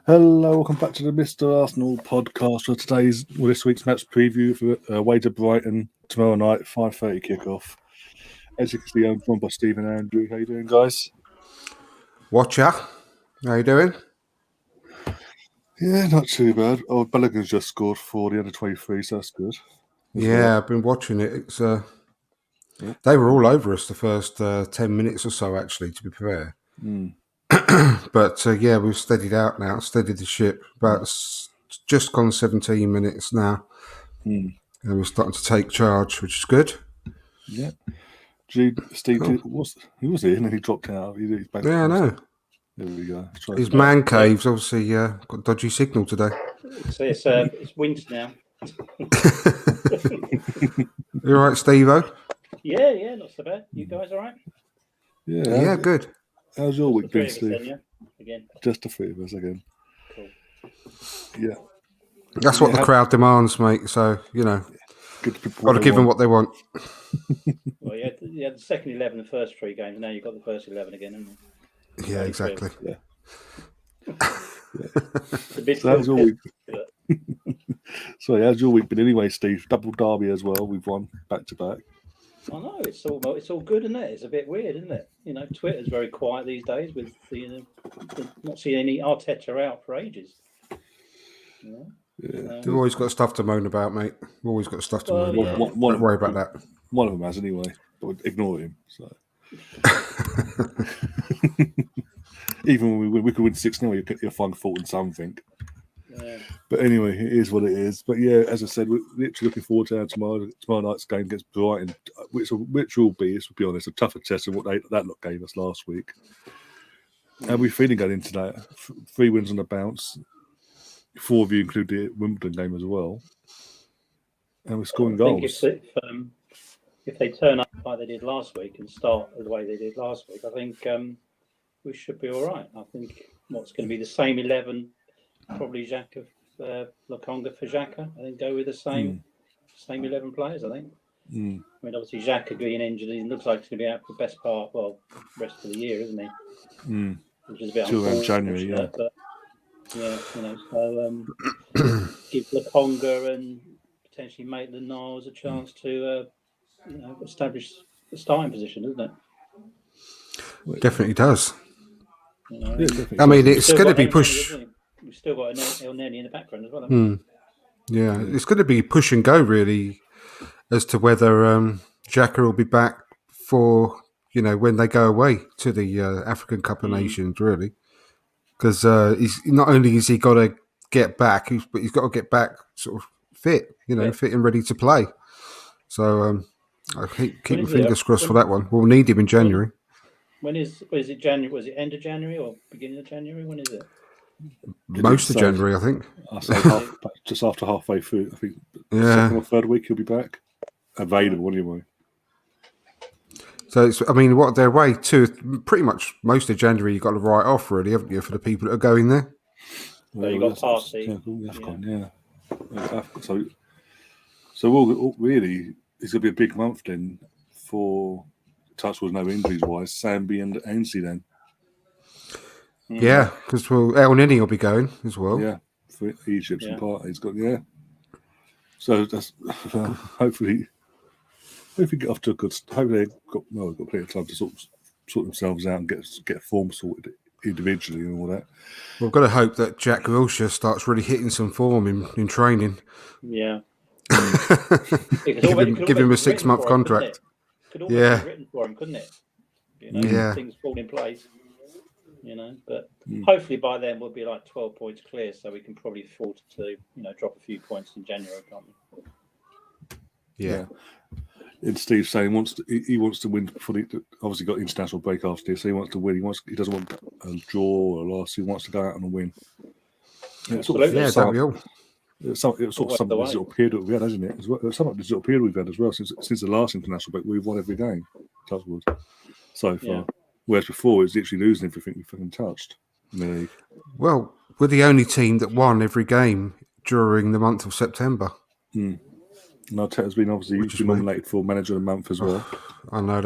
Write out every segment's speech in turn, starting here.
Hello, welcome back to the Mr. Arsenal podcast for this week's match preview for away to Brighton tomorrow night, 5:30 kickoff. As you can see, I'm joined by Stephen and Andrew. How you doing, guys? Watcher, how you doing? Yeah, not too bad. Oh, Bellingham just scored for the under-23, so that's good. Yeah, I've been watching it. It's they were all over us the first 10 minutes or so, actually, to be fair. But yeah, we've steadied out now, steadied the ship. Just gone 17 minutes now. And we're starting to take charge, which is good. Yeah. Steve, he was here and then he dropped out. He's back. Yeah, I know. There we go. His man cave's obviously got dodgy signal today. So it's winter now. You all right, Steve-O? Yeah, not so bad. You guys all right? Yeah, good. How's your week been, Steve? Then, yeah? Again. Just the three of us again. Cool. Yeah. That's what the crowd demands, mate. So, got to give them what they want. Well, you had the second 11 the first three games. Now you've got the first 11 again, haven't you? Yeah, exactly. Yeah. It's a bit So how's your week? Sorry, how's your week been anyway, Steve? Double derby as well. We've won back to back. I know it's all good, isn't it? It's a bit weird, isn't it? Twitter's very quiet these days with not seeing any Arteta out for ages. You've always got stuff to moan about, mate. You've always got stuff to moan about. Don't worry about that. One of them has anyway, but ignore him. So even when we could win 6-0, you'll find fault in something. Yeah. But anyway, it is what it is. But yeah, as I said, we're literally looking forward to tomorrow night's game against Brighton, which will be, to be honest, a tougher test than what that lot gave us last week. And we're feeling going into that 3 wins on the bounce. 4 of you include the Wimbledon game as well, and we're scoring goals. If they turn up like they did last week and start the way they did last week, I think we should be all right. I think what's going to be the same 11. Probably Xhaka, Lokonga for Xhaka. I think go with the same 11 players. I think. I mean, obviously Xhaka being injured, he looks like he's going to be out for the best part. Well, rest of the year, isn't he? Which is a bit unfortunate. January, yeah. But yeah, so give Lokonga and potentially Maitland-Niles a chance to establish the starting position, isn't it? Definitely does. Yeah, definitely. I mean, it's going to be pushed. We've still got El Neni in the background as well. Yeah, it's going to be push and go really as to whether Xhaka will be back for when they go away to the African Cup of Nations, really, because he's not only is he got to get back, but he's got to get back sort of fit, fit and ready to play. So I keep my fingers crossed for that one. We'll need him in January. When is it January? Was it end of January or beginning of January? When is it? Most of January, I think. I say just after halfway through. I think second or third week he'll be back, available anyway. So what they're away to pretty much most of January. You've got to write off, really, haven't you, for the people that are going there? So you got Party. Yeah. So we'll really, it's going to be a big month then for touchwood, no injuries wise. Sambi and Ainsley then. Yeah, because El Neni will be going as well. Yeah, for Egypt and parties got So that's hopefully get off to a good. Hopefully they've got plenty of time to sort themselves out and get form sorted individually and all that. We've got to hope that Jack Wilshere starts really hitting some form in training. Yeah. give him a 6-month contract. Could almost be written for him, couldn't it? Yeah. Things fall in place. But hopefully by then we'll be like 12 points clear, so we can probably afford to, drop a few points in January, can't we? Yeah. And Steve's saying he wants to win before he obviously got international break after this, so he wants to win. He doesn't want a draw or a loss. He wants to go out and win. That'd be all. It's sort of some of this little period that we had, hasn't it? As well, some of this little period we've had as well since the last international break. We've won every game, touchwood, so far. Yeah. Whereas before, it's literally losing everything we've fucking touched in the league. Well, we're the only team that won every game during the month of September. And Arteta's been obviously nominated for Manager of the Month as well. I know,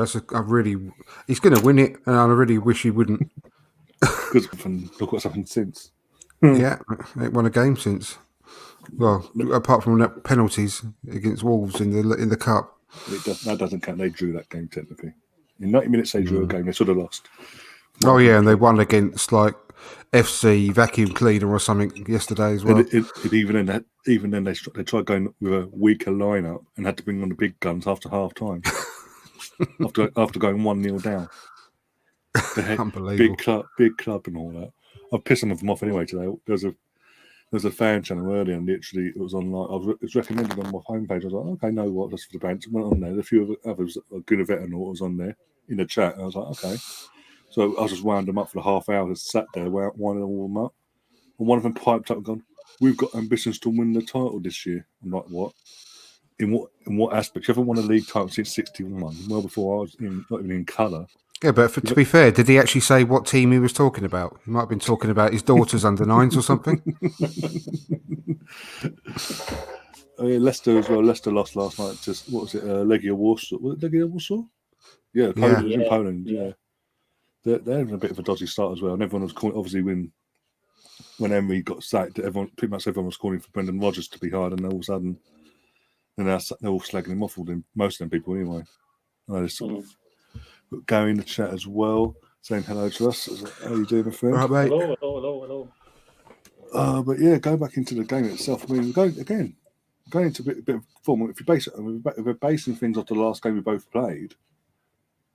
he's going to win it, and I really wish he wouldn't. Because look what's happened since. Yeah, ain't won a game since. Well, apart from that penalties against Wolves in the cup. That doesn't count. They drew that game technically. In 90 minutes, they drew a game. They should have lost. Oh yeah, and they won against like FC Vacuum Cleaner or something yesterday as well. And even then, they tried going with a weaker lineup and had to bring on the big guns after half time. after going 1-0 down. Unbelievable. Big club and all that. I've pissed some of them off anyway today. There's a fan channel earlier, and literally it was online. It was recommended on my homepage. I was like, okay, know what? That's for the bands. Went on there. A few others, a good veteran was on there in the chat. And I was like, okay. So I just wound them up for the half hour. Just sat there, winding all them up. And one of them piped up and gone, "We've got ambitions to win the title this year." I'm like, what? In what aspect? You haven't won a league title since '61. Well, before I was not even in colour. Yeah, but to be fair, did he actually say what team he was talking about? He might have been talking about his daughter's under nines or something. Leicester as well. Leicester lost last night. Just what was it? Legia Warsaw. Was it Legia Warsaw? Yeah, Poland. It was in Poland. Yeah. They're having a bit of a dodgy start as well. And everyone was calling, obviously when Emery got sacked, pretty much everyone was calling for Brendan Rodgers to be hired, and all of a sudden, they're all slagging him off. Most of them people anyway. Gary in the chat as well, saying hello to us. How you doing, my friend? Right, mate. Hello. But yeah, go back into the game itself. I mean, going into a bit of form. If we're basing things off the last game we both played,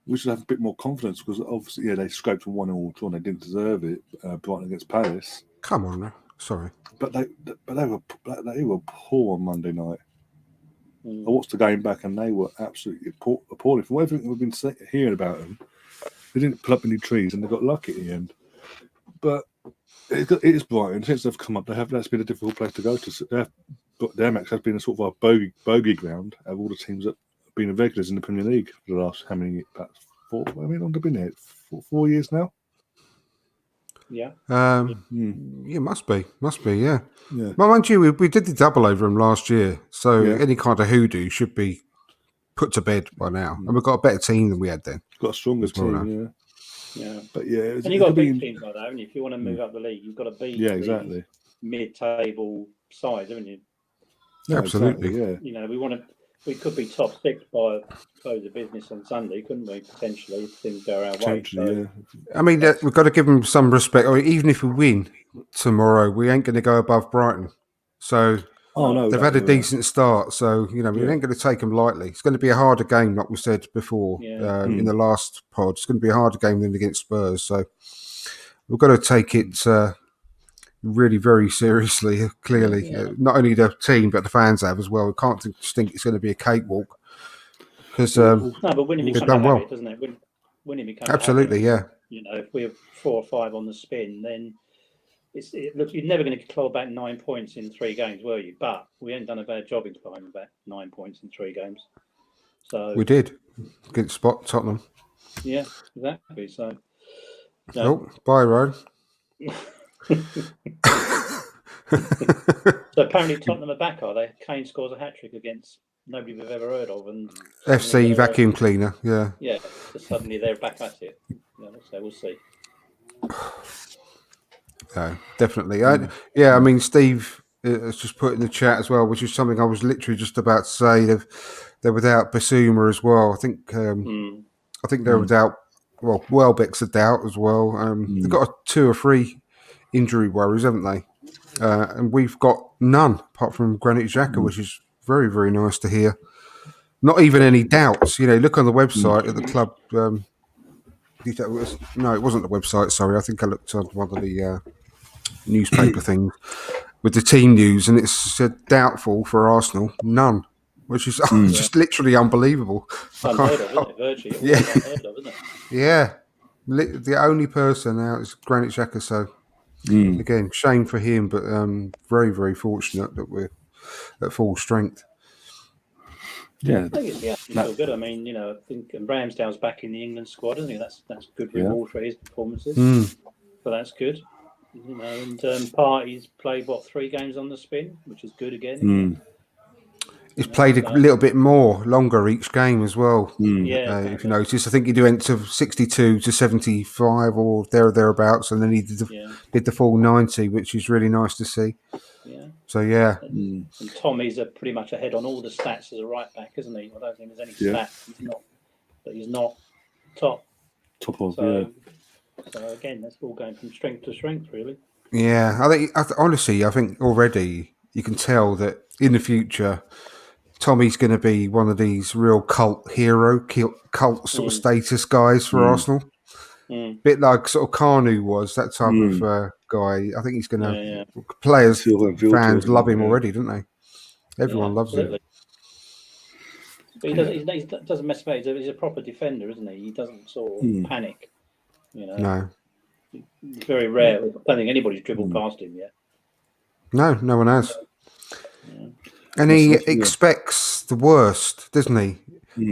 we should have a bit more confidence because obviously, they scraped from 1-1 draw and they didn't deserve it. Brighton against Palace. Come on, sorry. But they were poor on Monday night. I watched the game back and they were absolutely appalling. From everything we've been hearing about them, they didn't pull up any trees and they got lucky at the end. But it is Brighton. Since they've come up, that's been a difficult place to go to. Their match has been a sort of a bogey ground of all the teams that have been regulars in the Premier League for the last how many? About 4. I mean, they've been here 4 years now. Yeah. Yeah, must be. Yeah. Well, mind you, we did the double over them last year, so any kind of hoodoo should be put to bed by now, and we've got a better team than we had then. Got a stronger team, yeah. But and you've got big teams like that, haven't you? If you want to move up the league, you've got to beat exactly mid-table sides, haven't you? Yeah, absolutely. Exactly, yeah. We could be top 6 by close of business on Sunday, couldn't we? Potentially, if things go our way. So. I mean, we've got to give them some respect. Or even if we win tomorrow, we ain't going to go above Brighton. So they've had a decent start. So we ain't going to take them lightly. It's going to be a harder game, like we said before in the last pod. It's going to be a harder game than against Spurs. So we've got to take it really very seriously, clearly. Not only the team, but the fans have as well. We can't just think it's going to be a cakewalk. Because but winning becomes a habit, doesn't it? Winning becomes absolutely, a habit. If we have 4 or 5 on the spin, then look, you're never going to claw back 9 points in 3 games, were you? But we ain't done a bad job in clawing back 9 points in 3 games. So we did against Tottenham. Yeah, exactly. So bye, Ryan. So apparently Tottenham are back, are they? Kane scores a hat-trick against nobody we've ever heard of, and FC Vacuum Cleaner. Yeah. So suddenly they're back at it. So we'll see. No, definitely. I mean, Steve has just put in the chat as well, which is something I was literally just about to say. They're without Basuma as well. I think they're without. Well, Welbeck's a doubt as well. They've got 2 or 3 injury worries, haven't they? And we've got none apart from Granit Xhaka, which is very, very nice to hear. Not even any doubts. Look on the website at the club. No, it wasn't the website. Sorry, I think I looked on one of the newspaper things with the team news, and it said doubtful for Arsenal, none, which is just literally unbelievable. Unheard of, isn't it? Virtually, unheard of, isn't it? Yeah, the only person out is Granit Xhaka. So again, shame for him, but very, very fortunate that we're at full strength. Yeah, I think it's still good. I mean, I think Ramsdale's back in the England squad, isn't he? That's good reward for his performances. So that's good. And Partey's played 3 games on the spin, which is good again. He's played a little bit longer each game as well. Yeah, exactly. If you notice, I think he went to 62 to 75 or thereabouts, and then he did the full 90, which is really nice to see. Yeah. So yeah. And Tommy's pretty much ahead on all the stats as a right back, isn't he? I don't think there's any stats he's not top. Top of, so again, that's all going from strength to strength, really. Yeah, honestly, I think already you can tell that in the future, Tommy's going to be one of these real cult sort of status guys for Arsenal. Bit like sort of Carnu was, that type of guy. I think he's going to players, fans love him already, don't they? Everyone loves him. But he doesn't mess about. He's a proper defender, isn't he? He doesn't sort of panic. You know, no. It's very rare. I don't think anybody's dribbled past him yet. No one has. And he expects the worst, doesn't he?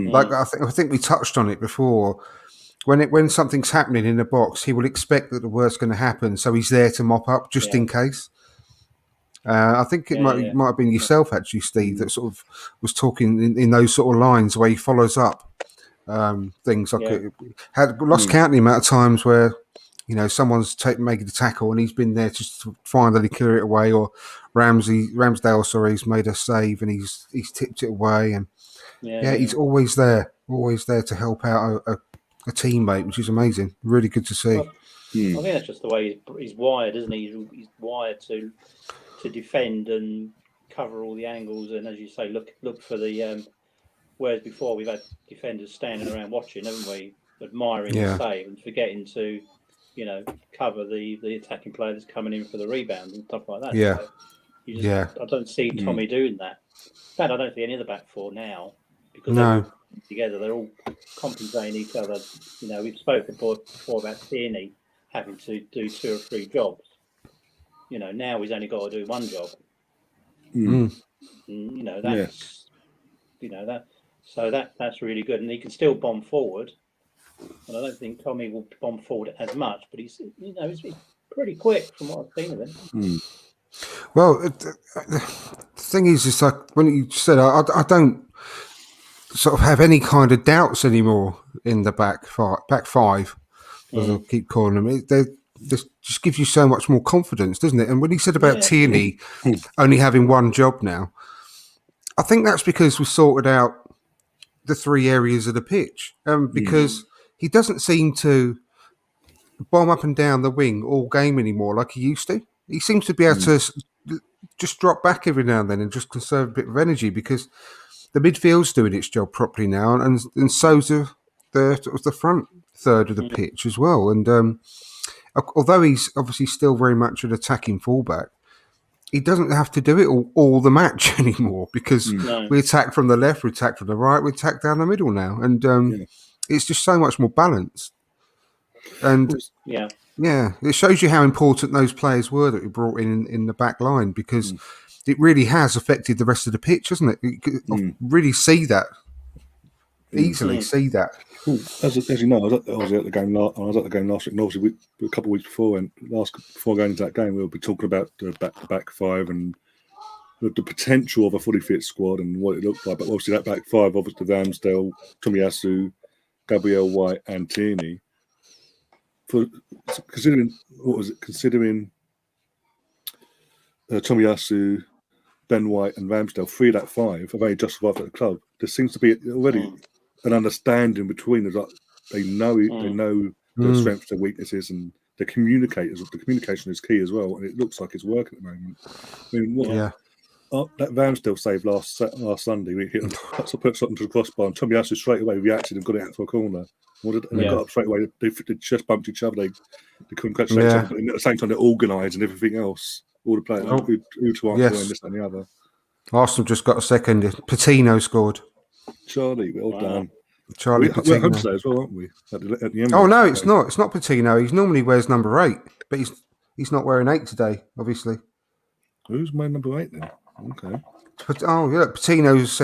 Like I think we touched on it before. When something's happening in the box, he will expect that the worst's going to happen, so he's there to mop up just in case. I think it might have been yourself actually, Steve, that sort of was talking in those sort of lines where he follows up things. Had lost count the amount of times where someone's making the tackle and he's been there just to finally clear it away, or Ramsdale, he's made a save and he's tipped it away, and he's always there to help out a teammate, which is amazing. Really good to see. Well, I think that's just the way he's wired, isn't he? He's wired to defend and cover all the angles, and as you say, look for the. Whereas before we've had defenders standing around watching, haven't we, admiring the save and forgetting to, cover the attacking player that's coming in for the rebound and stuff like that. Yeah, I don't see Tommy doing that. In fact, I don't see any of the back four now because they're together. They're all compensating each other. We've spoken before about Tierney having to do 2 or 3 jobs. Now he's only got to do one job. And, that's really good, and he can still bomb forward. And I don't think Tommy will bomb forward as much, but he's pretty quick from what I've seen of him. Well, the thing is, it's like when you said, I don't sort of have any kind of doubts anymore in the back five, as I keep calling them. They just gives you so much more confidence, doesn't it? And when he said about Tierney only having one job now, I think that's because we sorted out the 3 areas of the pitch, because he doesn't seem to bomb up and down the wing all game anymore like he used to. He seems to be able to just drop back every now and then and just conserve a bit of energy, because the midfield's doing its job properly now, and so's the front third of the pitch as well. And although he's obviously still very much an attacking fullback, he doesn't have to do it all the match anymore, because we attack from the left, we attack from the right, we attack down the middle now, and it's just so much more balanced. And it shows you how important those players were that we brought in the back line, because it really has affected the rest of the pitch, hasn't it? You can really see that, easily see that. As you know, I was at the game last week, and obviously a couple of weeks before, and before going into that game, we'll be talking about the back five and the potential of a fully fit squad and what it looked like. But obviously that back five, obviously Ramsdale, Tomiyasu, Gabriel White, and Tierney. Considering Tomiyasu, Ben White, and Ramsdale, 3 of that 5 have only just arrived at the club. There seems to be already an understanding between us. Like they know their strengths, their weaknesses, and the communication is key as well. And it looks like it's working at the moment. I mean, that Ramsdale save last Sunday, we hit put something to the crossbar, and Tomiyasu straight away reacted and got it out for a corner. And they got up straight away. They just bumped each other. They congratulate each other, but at the same time they're organised and everything else. All the players who to answer and this and the other. Arsenal just got a second. Patino scored. Charlie, well done. Charlie Patino. We're home today as well, aren't we? At the end no, it's not. It's not Patino. He normally wears number 8, but he's not wearing 8 today, obviously. Who's wearing number 8 then? Okay. Patino's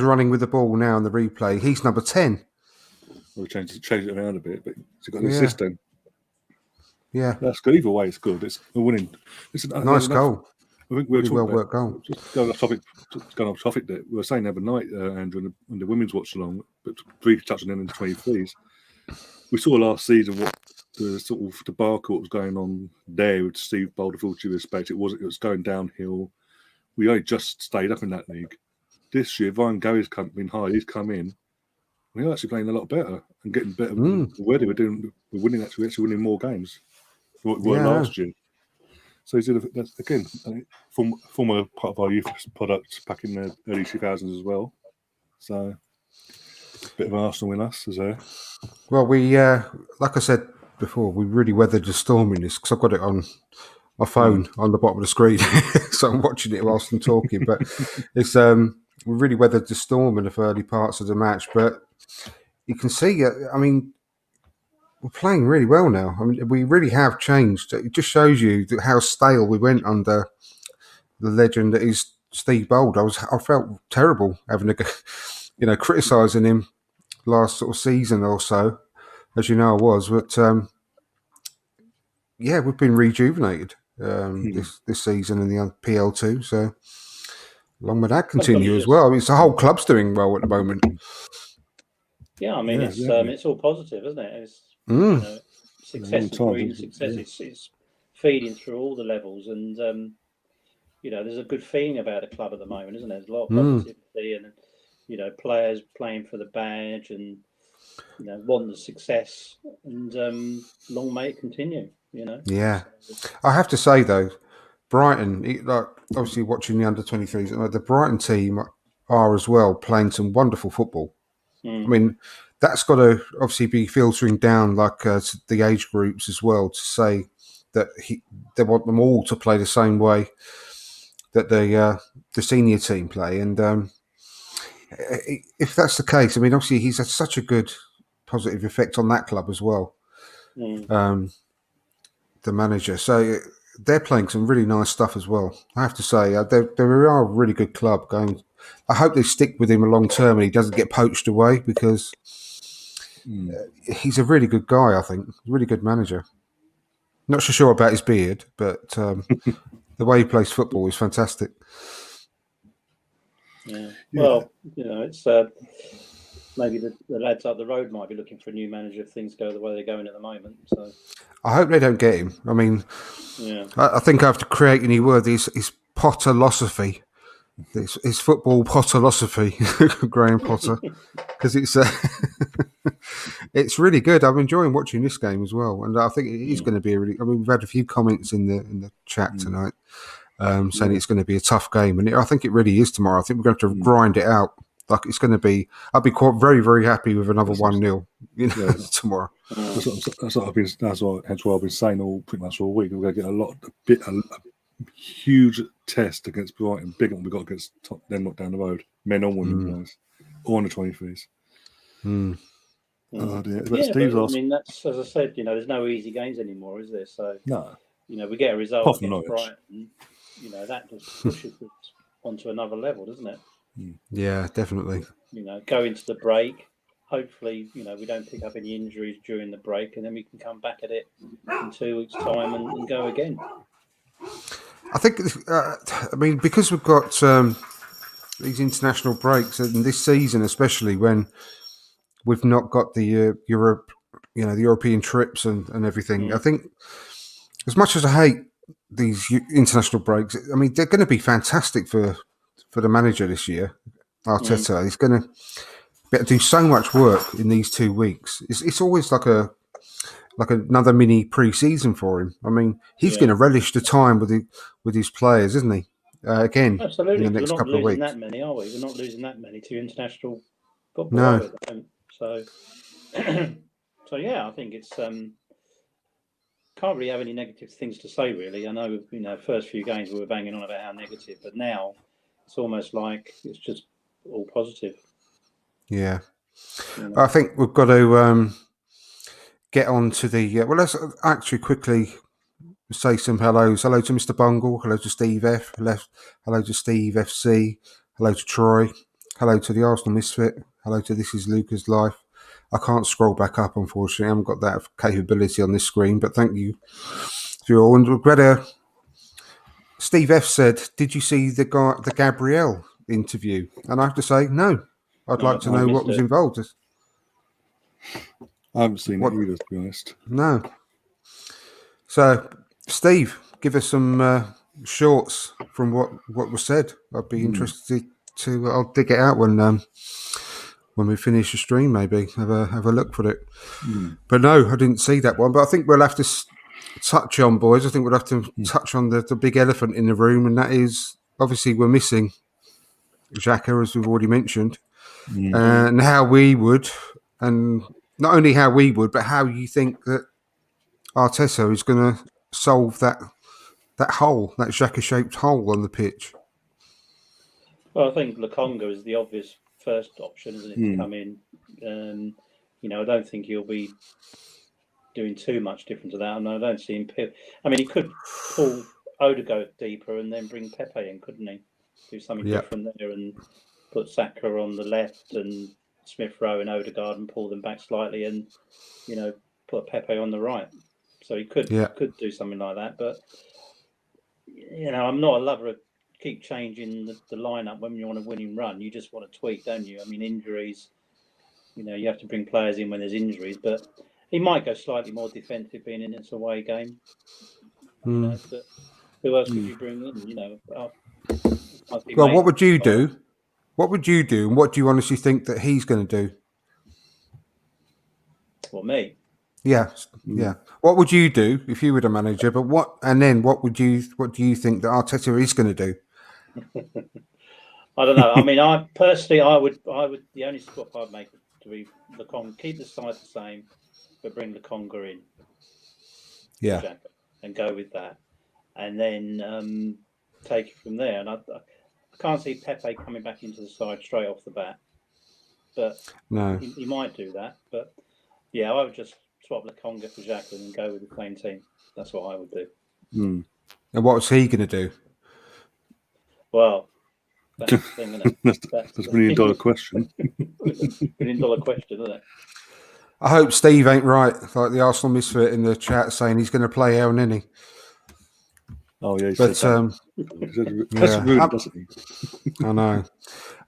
running with the ball now in the replay. He's number 10. We'll change it around a bit, but he's got an assistant. Yeah, that's good. Either way, it's good. It's a winning. Nice goal. I think we were Really talking well-worked about, goal. just going off topic there, we were saying the other night, Andrew, in the women's watch along, but briefly touching on in the 23s, we saw last season what the sort of debacle that was going on there with Steve Bold, with all due respect. It was going downhill. We only just stayed up in that league. This year, Ryan Gary's been hired. He's come in. We're actually playing a lot better and getting better. Already, we're winning. Actually, we're actually winning more games than what we were last year. So he's again former part of our youth product back in the early 2000s as well. So a bit of an Arsenal in us, is there? Well, we like I said before, we really weathered the storm in this because I've got it on my phone on the bottom of the screen, so I'm watching it whilst I'm talking. But it's we really weathered the storm in the early parts of the match. But you can see, I mean, we're playing really well now. I mean, we really have changed. It just shows you how stale we went under the legend that is Steve Bold. I felt terrible having to, criticising him last sort of season or so, as you know I was. But we've been rejuvenated this season in the PL2. So long may that continue as well. I mean, it's the whole club's doing well at the moment. Yeah, I mean, it's all positive, isn't it? It's success and green success. It's feeding through all the levels, and there's a good feeling about the club at the moment, isn't there? There's a lot of positivity, and players playing for the badge, and want the success, and long may it continue. Yeah, I have to say though, Brighton, obviously watching the under-23s, the Brighton team are as well playing some wonderful football. I mean, that's got to obviously be filtering down to the age groups as well, to say that they want them all to play the same way that the senior team play. And if that's the case, I mean, obviously he's had such a good positive effect on that club as well, the manager. So they're playing some really nice stuff as well. I have to say, they are a really good club going. I hope they stick with him a long term and he doesn't get poached away, because he's a really good guy, I think. Really good manager. Not so sure about his beard, but the way he plays football is fantastic. Yeah. Well, it's maybe the lads up the road might be looking for a new manager if things go the way they're going at the moment. So I hope they don't get him. I mean, I think I have to create a new word. His Potterlosophy. It's football Potterlosophy, Graham Potter, because it's really good. I'm enjoying watching this game as well, and I think it is going to be I mean, we've had a few comments in the chat tonight saying it's going to be a tough game, and I think it really is tomorrow. I think we're going to have to grind it out. Like it's going to be. I'll be very, very happy with another 1-0 tomorrow. That's what I've been. That's what I've been saying pretty much all week. We're going to get a huge test against Brighton, bigger than we got against Denmark down the road, men or women wise, or on the 23s. Oh dear. I mean, that's, as I said, there's no easy games anymore, is there? So no, we get a result against Brighton, that just pushes it onto another level, doesn't it? Yeah, definitely. Go into the break. Hopefully, we don't pick up any injuries during the break, and then we can come back at it in 2 weeks' time and go again. I think, I mean, because we've got these international breaks, and this season especially, when we've not got the Europe, the European trips and everything. I think, as much as I hate these international breaks, I mean, they're going to be fantastic for the manager this year, Arteta. He's going to be able to do so much work in these 2 weeks. It's always like another mini pre-season for him. I mean, he's going to relish the time with his players, isn't he? Again, absolutely. In the next couple of weeks. We're not losing that many, are we? We're not losing that many to international football. No. So, I think it's can't really have any negative things to say, really. I know, first few games we were banging on about how negative, but now it's almost like it's just all positive. Yeah. I think we've got to get on to the... well, let's actually quickly say some hellos. Hello to Mr. Bungle. Hello to Steve F. Hello to Steve FC. Hello to Troy. Hello to the Arsenal Misfit. Hello to This Is Luca's Life. I can't scroll back up, unfortunately. I haven't got that capability on this screen, but thank you to you all. And we've got Steve F said, "Did you see the Gabrielle interview?" And I have to say, no. I'd like to I know missed what was it. involved. I haven't seen What- it either, to be honest. No. So, Steve, give us some shorts from what was said. I'd be interested to. I'll dig it out when we finish the stream. Maybe have a look for it. But no, I didn't see that one. But I think we'll have to touch on, boys. I think we'll have to touch on the big elephant in the room, and that is obviously we're missing Xhaka, as we've already mentioned, and how we would, and not only how we would, but how you think that Arteta is going to solve that hole, that Xhaka-shaped hole on the pitch. Well, I think Lokonga is the obvious first option, isn't it, to come in? I don't think he'll be doing too much different to that, and I don't see him. I mean, he could pull Odegaard deeper and then bring Pepe in, couldn't he? Do something different there and put Saka on the left and Smith Rowe and Odegaard and pull them back slightly, and put Pepe on the right. So he could do something like that, but I'm not a lover of keep changing the lineup when you're on a winning run. You just want to tweak, don't you? I mean, injuries. You have to bring players in when there's injuries, but he might go slightly more defensive being in its away game. But who else would you bring in? Well, what would you do? What would you do, and what do you honestly think that he's going to do? Well, me. Yeah. What would you do if you were the manager? But what do you think that Arteta is going to do? I don't know. I mean, I would. The only swap I'd make to be Lokonga, keep the side the same, but bring Lokonga in. Yeah. And go with that, and then take it from there. And I can't see Pepe coming back into the side straight off the bat, but no, he might do that. But yeah, I would just swap Lokonga for Xhaka and go with the same team. That's what I would do. And what's he going to do? Well, that's the thing, isn't it? That's a $1 million question. $1 million question, isn't it? I hope Steve ain't right, like the Arsenal misfit in the chat saying he's going to play El Nini. Oh yeah, but that's rude, doesn't he? I know.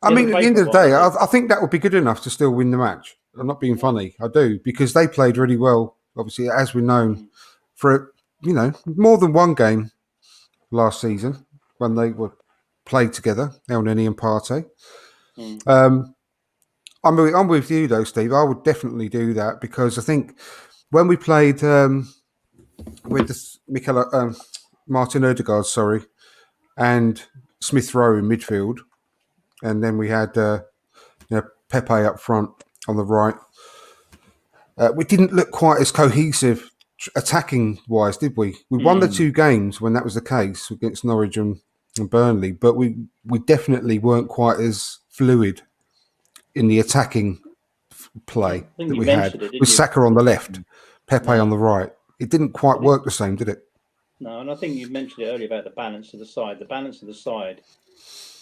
I mean, at the end of the day, I think that would be good enough to still win the match. I'm not being funny. I do, because they played really well, obviously, as we're known, for, more than one game last season when they were played together, El Nini and Partey. I'm with you, though, Steve. I would definitely do that, because I think when we played with Martin Odegaard, and Smith Rowe in midfield, and then we had Pepe up front on the right. We didn't look quite as cohesive attacking-wise, did we? We won the two games when that was the case against Norwich and Burnley, but we definitely weren't quite as fluid in the attacking play that we had, with Saka on the left, Pepe on the right. It didn't quite work the same, did it? No, and I think you mentioned it earlier about the balance of the side. The balance of the side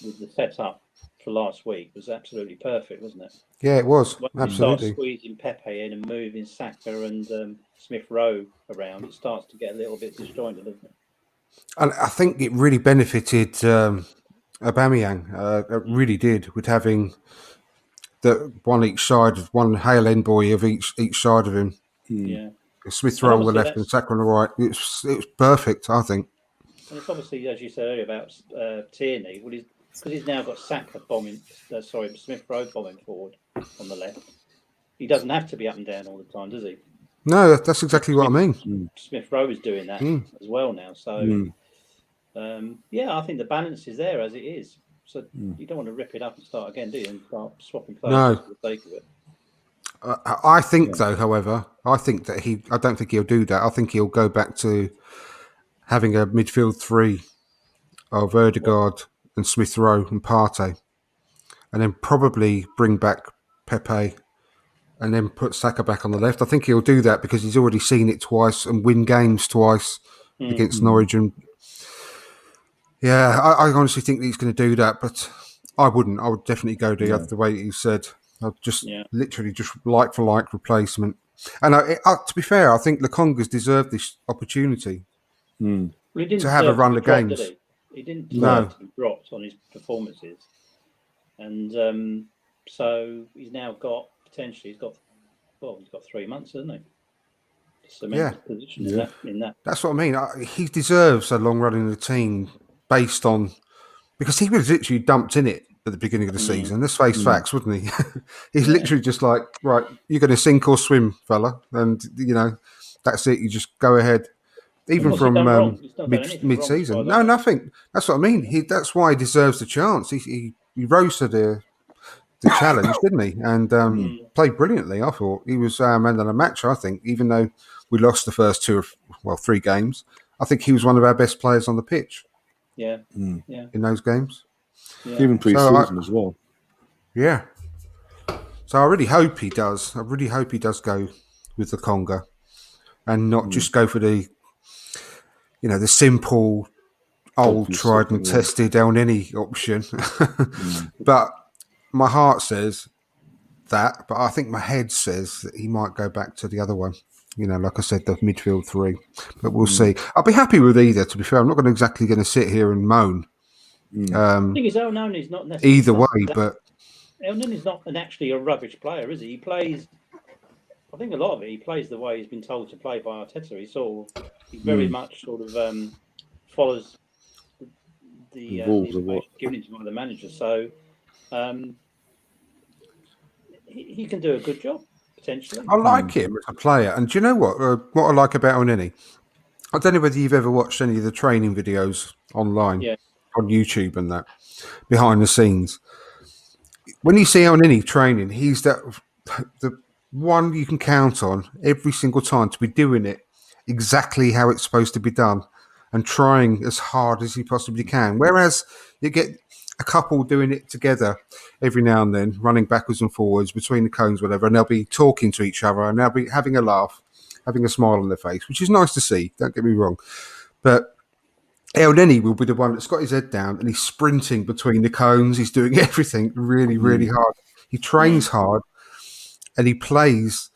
with the setup for last week was absolutely perfect, wasn't it? Yeah, it was. When absolutely. You start squeezing Pepe in and moving Saka and Smith Rowe around, it starts to get a little bit disjointed, doesn't it? And I think it really benefited Aubameyang. It really did, with having one Hale End boy of each side of him. Yeah. Smith Rowe on the left and Saka on the right. It was perfect, I think. And it's obviously, as you said earlier about Tierney, because he's now got Saka Smith Rowe bombing forward on the left. He doesn't have to be up and down all the time, does he? No, that's exactly what I mean. Smith Rowe is doing that as well now. So, I think the balance is there as it is. So you don't want to rip it up and start again, do you? And start swapping players for the sake of it. I think, though, however, I don't think he'll do that. I think he'll go back to having a midfield three of Odegaard and Smith Rowe and Partey, and then probably bring back Pepe and then put Saka back on the left. I think he'll do that because he's already seen it twice and win games twice against Norwich. And I honestly think that he's going to do that, but I wouldn't. I would definitely go the way you said. I'd just literally just like for like replacement. And to be fair, I think Lokonga's deserved this opportunity to have a run of games. He didn't No. deserve to be dropped on his performances, and so he's now got potentially he's got 3 months, hasn't he? To cement his position in that. That's what I mean. He deserves a long run in the team based on because he was literally dumped in it at the beginning of the season. Let's face facts, wouldn't he? He's literally just like, right, you're going to sink or swim, fella, and that's it. You just go ahead. Even What's he from done wrong? He's not done anything wrong, mid-season. as far as No, I know. nothing. That's what I mean. That's why he deserves the chance. He rose to the challenge, didn't he? And played brilliantly. I thought he was man of the match. I think, even though we lost the first 3 games, I think he was one of our best players on the pitch. Yeah, in those games. Yeah. Even pre-season as well. Yeah. So I really hope he does. I really hope he does go with the Conga and not just go for the simple, old, Obvious tried and tested El Nini option. But my heart says that, but I think my head says that he might go back to the other one. Like I said, the midfield 3. But we'll see. I'll be happy with either, to be fair. I'm not exactly going to sit here and moan. I think El Nini's not necessarily Either way, but El Nini's not actually a rubbish player, is he? He plays. I think a lot of it. He plays the way he's been told to play by Arteta. He very much sort of follows the information given to him by the manager. So he can do a good job potentially. I like him as a player. And do you know what? What I like about El Nini? I don't know whether you've ever watched any of the training videos online on YouTube and that behind the scenes. When you see El Nini training, he's the one you can count on every single time to be doing it exactly how it's supposed to be done and trying as hard as he possibly can. Whereas you get a couple doing it together every now and then, running backwards and forwards between the cones, whatever, and they'll be talking to each other and they'll be having a laugh, having a smile on their face, which is nice to see. Don't get me wrong. But El Nini will be the one that's got his head down and he's sprinting between the cones. He's doing everything really, really hard. He trains hard and he plays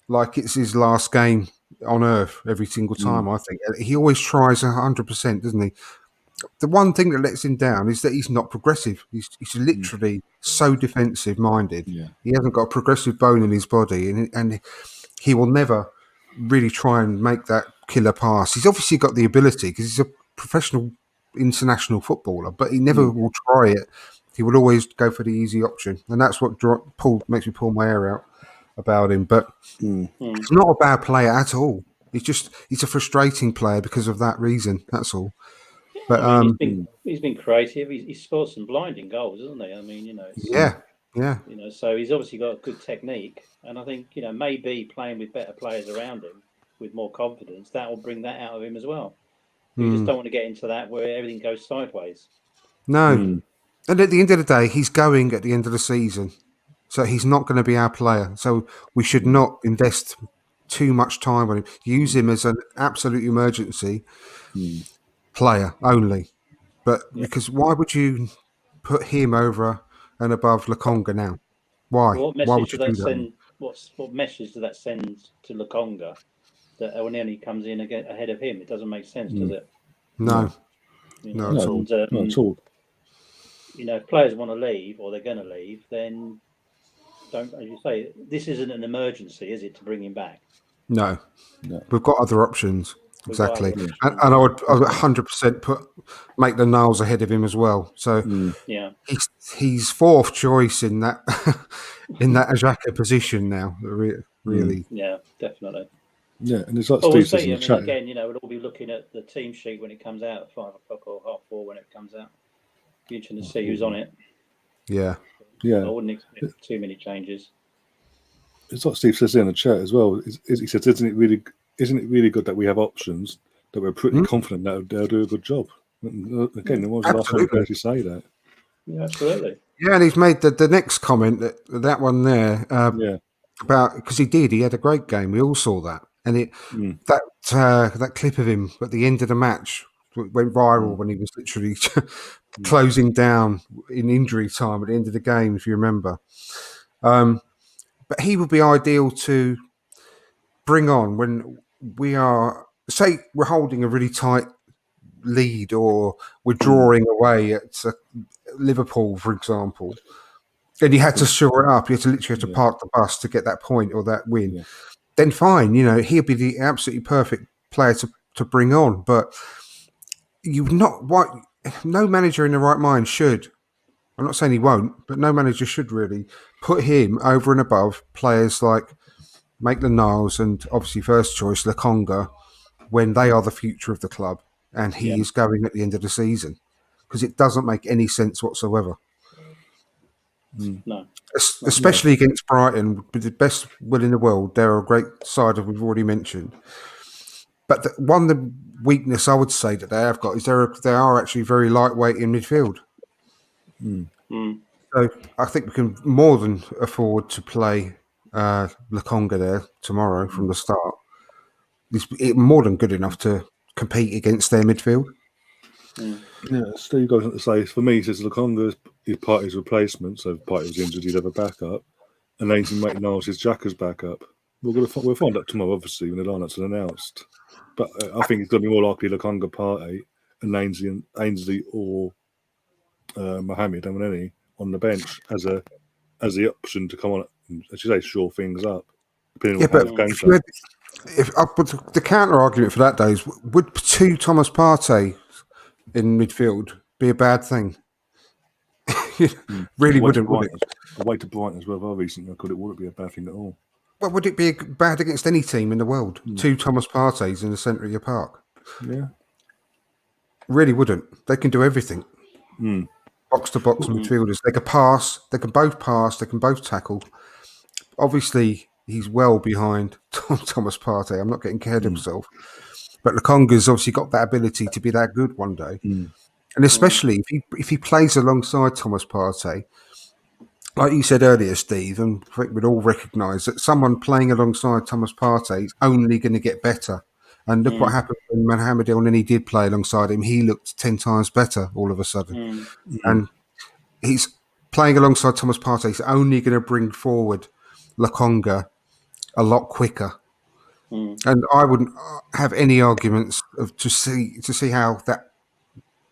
like it's his last game on earth every single time, I think. He always tries 100%, doesn't he? The one thing that lets him down is that he's not progressive. He's literally so defensive-minded. Yeah. He hasn't got a progressive bone in his body and he will never really try and make that killer pass. He's obviously got the ability because he's a professional international footballer, but he never will try it. He will always go for the easy option. And that's what makes me pull my hair out about him. But he's not a bad player at all. He's a frustrating player because of that reason. That's all. But I mean, he's been creative. He's scored some blinding goals, hasn't he? I mean, yeah. So he's obviously got a good technique, and I think maybe playing with better players around him with more confidence that will bring that out of him as well. You just don't want to get into that where everything goes sideways. No. And at the end of the day, he's going at the end of the season, so he's not going to be our player. So we should not invest too much time on him. Use him as an absolute emergency player only. But because why would you put him over and above Lokonga now? Why? Well, why would you do that? What message does that send to Lokonga that El Nini comes in again ahead of him? It doesn't make sense, does it? No. Not at all. Not at all. If players want to leave or they're going to leave, then don't, as you say, this isn't an emergency, is it, to bring him back? No. We've got other options. Exactly. And I would 100% make the Niles ahead of him as well. So he's fourth choice in that Ajaka position now, really. Yeah, definitely. Yeah, and it's like Steve says in the chat. Again, we'll all be looking at the team sheet when it comes out at 5 o'clock or 4:30 when it comes out. Be interesting to see who's on it. Yeah. I wouldn't expect too many changes. It's like Steve says in the chat as well. He says, isn't it really good that we have options that we're pretty confident that they'll do a good job? Again, when was the last time we actually say that? Yeah, absolutely. Yeah, and he's made the next comment that one there about because he had a great game. We all saw that, and that clip of him at the end of the match went viral when he was literally closing down in injury time at the end of the game, if you remember. But he would be ideal to bring on when we are, say, we're holding a really tight lead or we're drawing away at Liverpool, for example, and you had to shore it up, you had to literally have to park the bus to get that point or that win, then fine, he'll be the absolutely perfect player to bring on. But no manager in the right mind should, I'm not saying he won't, but no manager should really put him over and above players like Maitland-Niles and obviously first choice Lokonga when they are the future of the club and he is going at the end of the season, because it doesn't make any sense whatsoever. No. Especially against Brighton, with the best will in the world. They're a great side, as we've already mentioned. But the weakness I would say that they have got is they are actually very lightweight in midfield. So I think we can more than afford to play Lokonga there tomorrow from the start. He's more than good enough to compete against their midfield. Yeah, Steve goes on to say, for me, he says Lokonga is Partey's replacement, so if Partey was injured, he'd have a backup. And Ainsley Maitland-Niles is Xhaka's backup. We'll find out tomorrow, obviously, when the lineup's announced. But I think it's going to be more likely Lokonga, Partey, and Ainsley or Mohamed Amaneni on the bench as the option to come on, as you say, shore things up. Depending on how the game's done. But the counter argument for that day is, would two Thomas Partey in midfield be a bad thing? Really wouldn't, would it? Away to Brighton as well recently, it wouldn't be a bad thing at all. Well, would it be bad against any team in the world? Two Thomas Parteys in the centre of your park? Yeah. Really wouldn't. They can do everything. Box-to-box midfielders. They can pass. They can both pass. They can both tackle. Obviously, he's well behind Thomas Partey. I'm not getting ahead of himself. But Lokonga's obviously got that ability to be that good one day. And especially if he plays alongside Thomas Partey, like you said earlier, Steve, and I think we'd all recognise that someone playing alongside Thomas Partey is only going to get better. And look what happened when Mohamed El-Neni did play alongside him. He looked 10 times better all of a sudden. And he's playing alongside Thomas Partey. He's only going to bring forward Lokonga a lot quicker. And I wouldn't have any arguments to see how that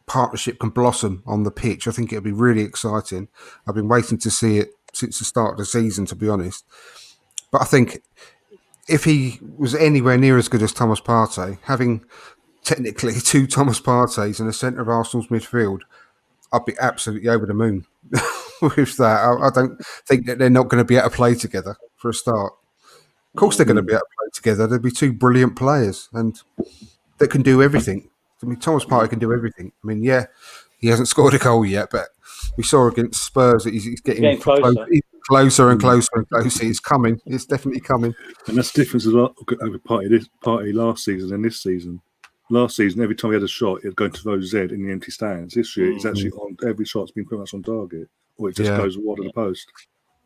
partnership can blossom on the pitch. I think it'll be really exciting. I've been waiting to see it since the start of the season, to be honest. But I think if he was anywhere near as good as Thomas Partey, having technically two Thomas Parteys in the centre of Arsenal's midfield, I'd be absolutely over the moon with that. I don't think that they're not going to be able to play together for a start. Of course they're going to be able to play together. They'll be two brilliant players and that can do everything. I mean, Thomas Partey can do everything. I mean, he hasn't scored a goal yet, but we saw against Spurs that he's getting closer and closer and closer. He's coming. It's definitely coming. And that's the difference over Partey last season and this season. Last season, every time he had a shot, he'd go to those Z in the empty stands. This year, it's actually on every shot's been pretty much on target, or it just goes wide of the post.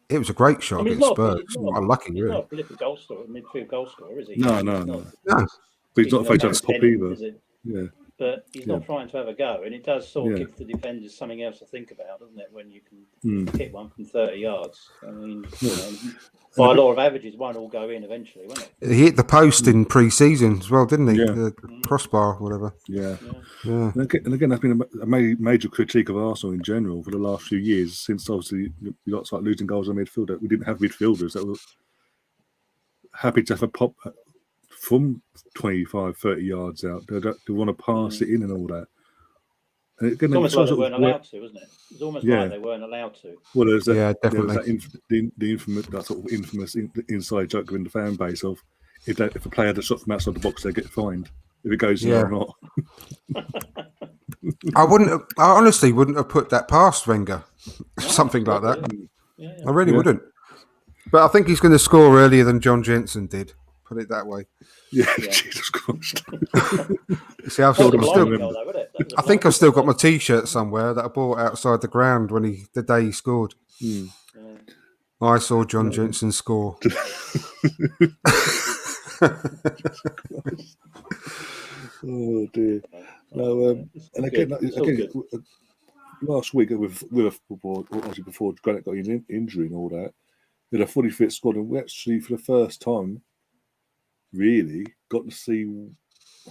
It was a great shot against Spurs. Unlucky, really. He's not a prolific goal scorer, midfield goal scorer, is he? No. But he's not afraid to have a pop either. Yeah. But he's not frightened to have a go, and it does sort of give the defenders something else to think about, doesn't it? When you can hit one from 30 yards. I mean, by a lot of averages, one will go in eventually, won't it? He hit the post in pre-season as well, didn't he? Yeah. The crossbar, or whatever. Yeah. And again, that's been a major critique of Arsenal in general for the last few years, since obviously you got like losing goals on midfield. We didn't have midfielders that were happy to have a pop from 25, 30 yards out. They want to pass it in and all that. And again, it's almost like they weren't allowed to, wasn't it? It's almost like they weren't allowed to. Well, there's that, definitely. That sort of infamous inside joke in the fan base of if a player had a shot from outside the box, they get fined. If it goes in or not. I honestly wouldn't have put that past Wenger. Something like that. I really wouldn't. But I think he's going to score earlier than John Jensen did. Put it that way. Yeah. Jesus Christ. See, I think I've still got my T-shirt somewhere that I bought outside the ground the day he scored. I saw John Jensen score. Oh dear. No, and again, last week with football, obviously before Granite got an injury and all that, we had a fully fit squad, and we actually, for the first time, really got to see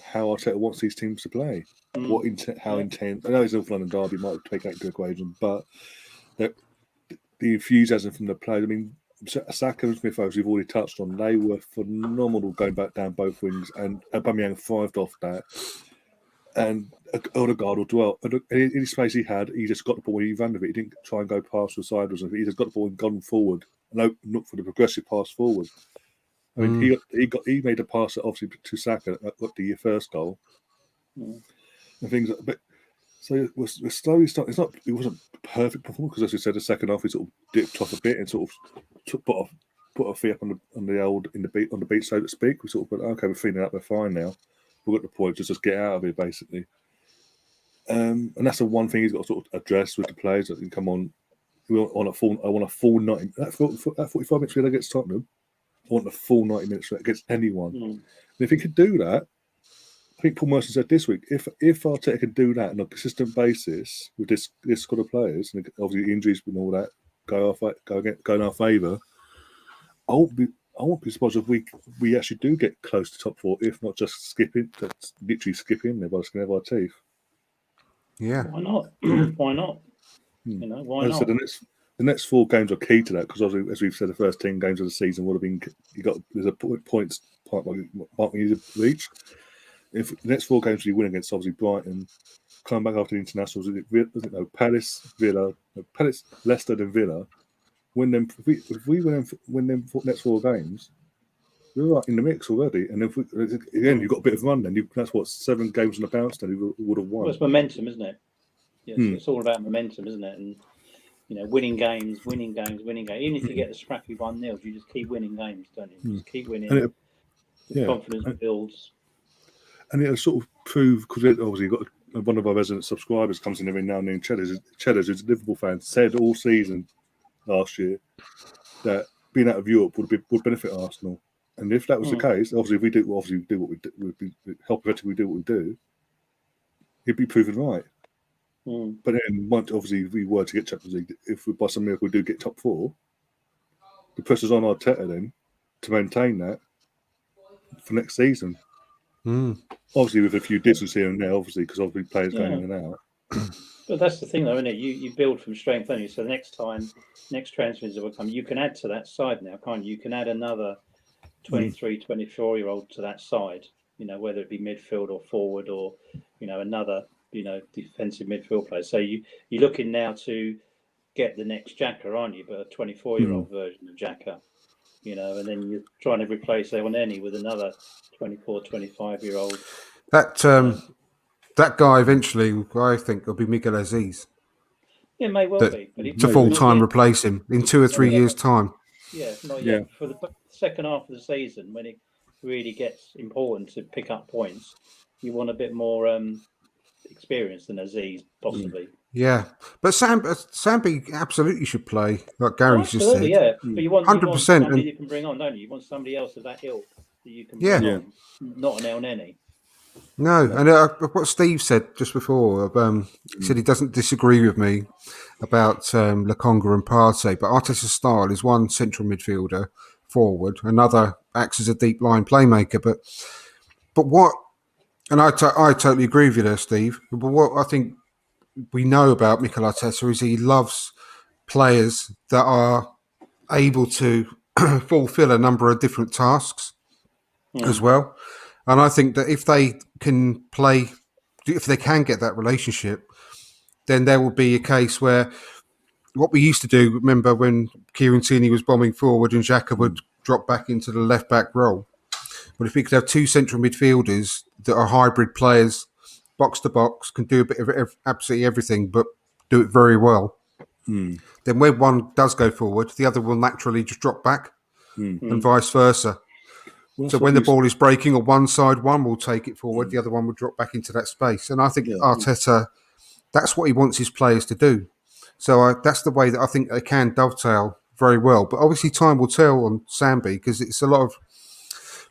how Arteta wants these teams to play. how intense. I know it's North London derby, might take that into equation, but the enthusiasm from the players. I mean, Saka and Smith, as we've already touched on, they were phenomenal going back down both wings, and Aubameyang thrived off that. And Odegaard will dwell. Any space he had, he just got the ball. He ran with it. He didn't try and go past the side or something. He just got the ball and gone forward and looked for the progressive pass forward. I mean, he made a pass obviously to Saka at the first goal, and things. But so we're slowly starting. It wasn't perfect performance because, as we said, the second half we sort of dipped off a bit and sort of put our feet up on the beat, so to speak. We sort of went, okay, we're feeling up, we're fine now. We've got the point, just get out of it, basically. And that's the one thing he's got to sort of address with the players. I think, come on, I want a full 90. That 45 minutes against Tottenham, I want a full 90 minutes against anyone. And if he could do that, I think Paul Merson said this week, if Arteta can do that on a consistent basis with this squad of players, and obviously injuries and all that go in our favour, I won't be surprised if we actually do get close to top 4, if not just literally skipping there by the skin of our teeth. Yeah. Why not? Why not? You know, why not? So the next 4 games are key to that because, obviously, as we've said, the first 10 games of the season would have been there's a points part we need to reach. If the next 4 games we win against, obviously, Brighton, come back after the internationals, Palace, Leicester, then Villa. If we win them next 4 games, we're right in the mix already. And if you've got a bit of run, then that's what 7 games on the bounce. Then you would have won. Well, it's momentum, isn't it? Yes, it's all about momentum, isn't it? And winning games. Even if you get the scrappy 1-0, you just keep winning games, don't you? Just keep winning. And confidence builds. And it'll sort of prove, because obviously you've got one of our resident subscribers comes in every now and then. Cheddars, who's a Liverpool fan, said all season last year that being out of Europe would benefit Arsenal, and if that was the case, obviously if we do what we do, we do what we do, he'd be proven right. But then once obviously if we were to get Champions League, if we by some miracle we do get top 4, the pressure's on Arteta then to maintain that for next season. Obviously with a few distance here and there, obviously because obviously players going in and out. But that's the thing, though, isn't it? You build from strength, don't you? So the next transfers that will come, you can add to that side now, can't you? You can add another 23, 24-year-old to that side, whether it be midfield or forward or, another, defensive midfield player. So you're looking now to get the next Xhaka, aren't you? But a 24-year-old version of Xhaka, and then you're trying to replace Ewaneni with another 24, 25-year-old. That guy eventually, I think, will be Miguel Aziz. Yeah, may well be. But to full-time replace him in 2 or 3 years' time. Yeah, not yet. For the second half of the season, when it really gets important to pick up points, you want a bit more experience than Aziz, possibly. Yeah, but Sambi absolutely should play, like Gary's just said. Yeah, but you want 100%. Somebody you can bring on, don't you? You want somebody else of that ilk that you can bring on, not an El Neni. No, and what Steve said just before, he said he doesn't disagree with me about Lokonga and Partey, but Arteta's style is one central midfielder forward, another acts as a deep line playmaker. But what, and I totally agree with you there, Steve. But what I think we know about Mikel Arteta is he loves players that are able to fulfil a number of different tasks as well. And I think that if they can get that relationship, then there will be a case where what we used to do, remember when Kieran Tierney was bombing forward and Xhaka would drop back into the left-back role. But if we could have 2 central midfielders that are hybrid players, box to box, can do a bit of absolutely everything, but do it very well, then when one does go forward, the other will naturally just drop back and vice versa. Well, so when the ball is breaking on one side, one will take it forward, the other one will drop back into that space. And I think Arteta, that's what he wants his players to do. So that's the way that I think they can dovetail very well. But obviously time will tell on Sambi because it's a lot of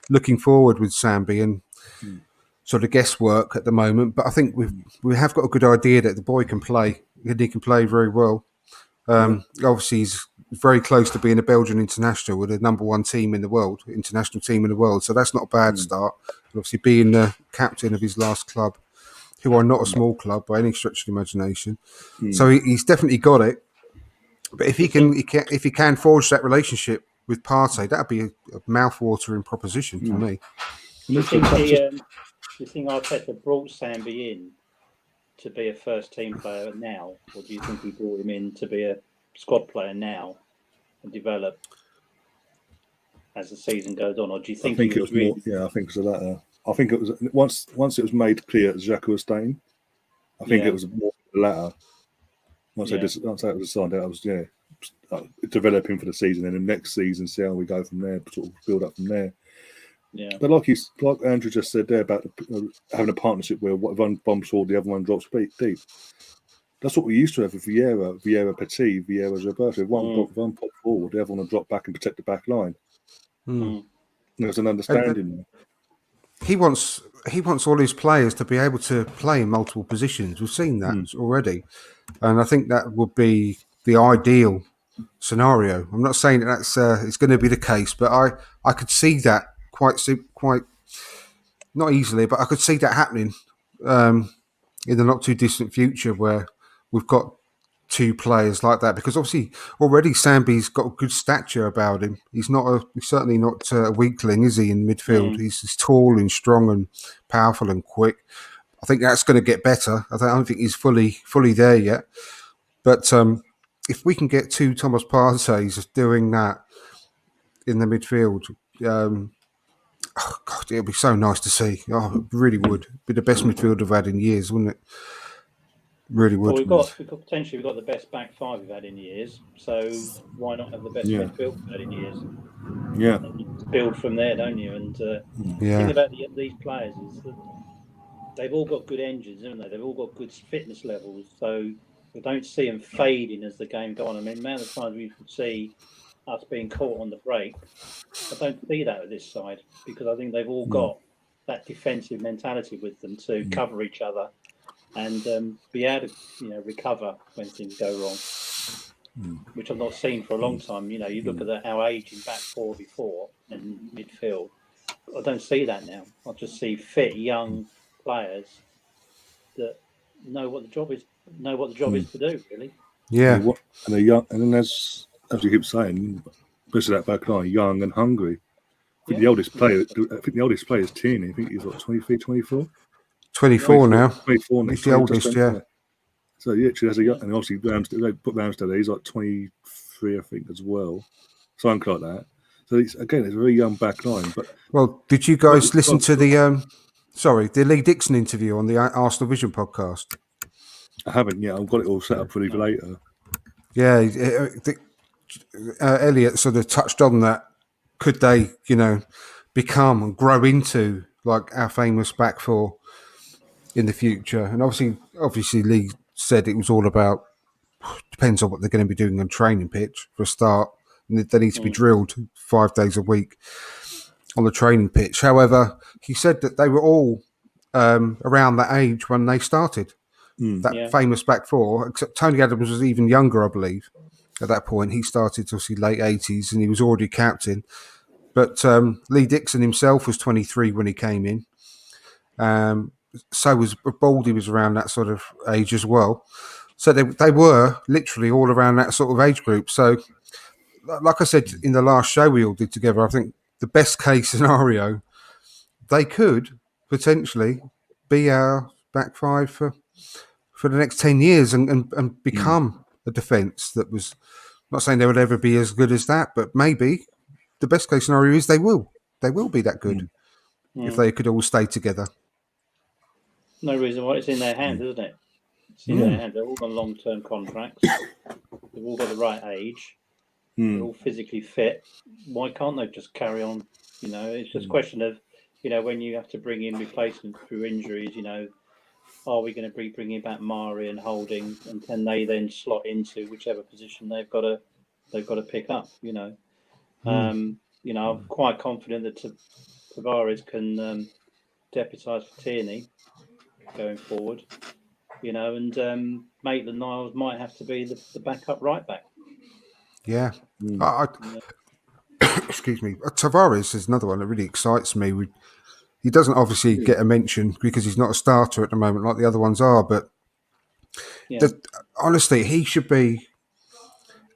looking forward with Sambi and sort of guesswork at the moment. But I think we have got a good idea that the boy can play and he can play very well. Obviously, he's very close to being a Belgian international with the number 1 team in the world, international team in the world. So that's not a bad start. And obviously, being the captain of his last club, who are not a small club by any stretch of the imagination. So he's definitely got it. But if he can forge that relationship with Partey, that'd be a mouth-watering proposition for me. Do you think Arteta brought Sambi in to be a first-team player now, or do you think he brought him in to be a squad player now and develop as the season goes on, or do you think? I think it was more. Yeah, I think it was the latter. I think it was once it was made clear that Xhaka was staying. I think it was more the latter. Once that was decided, I was develop him for the season, and then next season see how we go from there, sort of build up from there. Yeah. But like Andrew just said there about having a partnership where one bombs forward, the other one drops deep. That's what we used to have with Vieira Petit, Vieira Roberto. One pop forward, the other one will drop back and protect the back line. There's an understanding. He wants all his players to be able to play in multiple positions. We've seen that already, and I think that would be the ideal scenario. I'm not saying that's it's going to be the case, but I could see that quite not easily, but I could see that happening in the not too distant future, where we've got two players like that, because obviously already Sambi's got a good stature about him. He's certainly not a weakling, is he, in midfield? He's tall and strong and powerful and quick. I think that's going to get better. I don't think he's fully there yet. But if we can get two Thomas Parteys doing that in the midfield, oh God, it'd be so nice to see. Oh, it really would. Be the best midfield we've had in years, wouldn't it? Really would. Well, we've got the best back five we've had in years. So why not have the best midfield we've had in years? Yeah. And you build from there, don't you? And the thing about these players is that they've all got good engines, haven't they? They've all got good fitness levels. So we don't see them fading as the game goes on. I mean, the amount of times we could see us being caught on the break, I don't see that at this side, because I think they've all got that defensive mentality with them to cover each other and be able to, recover when things go wrong, which I've not seen for a long time. You look at our age in back four before and midfield. I don't see that now. I just see fit young players that know what the job is. To do, really. Yeah, and they're young, and then as you keep saying, especially that back line, young and hungry. I think the oldest player is Tierney. I think he's 23, 24. 24 now. 24 He's the oldest, yeah. So he actually has a young, and obviously they put Ramsdale there. He's 23, I think, as well. Something like that. So it's a very young back line. But did you guys listen to the Lee Dixon interview on the Arsenal Vision podcast? I haven't yet. I've got it all set up ready for later. Yeah, Elliot sort of touched on that. Could they, become and grow into like our famous back four in the future? And obviously, Lee said it was all about, depends on what they're going to be doing on training pitch for a start. And they need to be drilled 5 days a week on the training pitch. However, he said that they were all around that age when they started. That famous back four, except Tony Adams was even younger, I believe, at that point. He started obviously late 80s and he was already captain. But Lee Dixon himself was 23 when he came in. So was Baldy, was around that sort of age as well. So they were literally all around that sort of age group. So, like I said in the last show we all did together, I think the best case scenario, they could potentially be our back five for the next 10 years and become a defence that was, I'm not saying they would ever be as good as that, but maybe the best case scenario is they will be that good if they could all stay together. No reason why. It's in their hands, isn't it? It's in their hands. They're all on long-term contracts. They've all got the right age. They're all physically fit. Why can't they just carry on? It's just a question of, when you have to bring in replacements through injuries, are we going to be bringing back Mari and Holding, and can they then slot into whichever position they've got to pick up? I'm quite confident that Tavares can deputise for Tierney going forward, and Maitland-Niles might have to be the backup right back. Yeah. Excuse me. Tavares is another one that really excites me. He doesn't obviously get a mention because he's not a starter at the moment like the other ones are, but honestly, he should be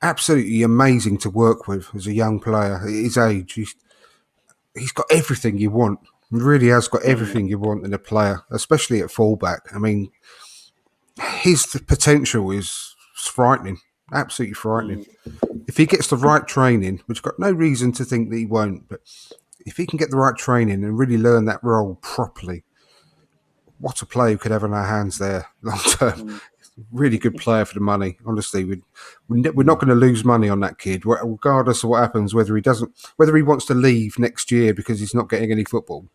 absolutely amazing to work with as a young player at his age. He's got everything you want. He really has got everything you want in a player, especially at fullback. I mean, his potential is frightening, absolutely frightening. If he gets the right training, which I've got no reason to think that he won't, but if he can get the right training and really learn that role properly, what a player we could have on our hands there long term. Really good player for the money. Honestly, we're not going to lose money on that kid, regardless of what happens. Whether he wants to leave next year because he's not getting any football,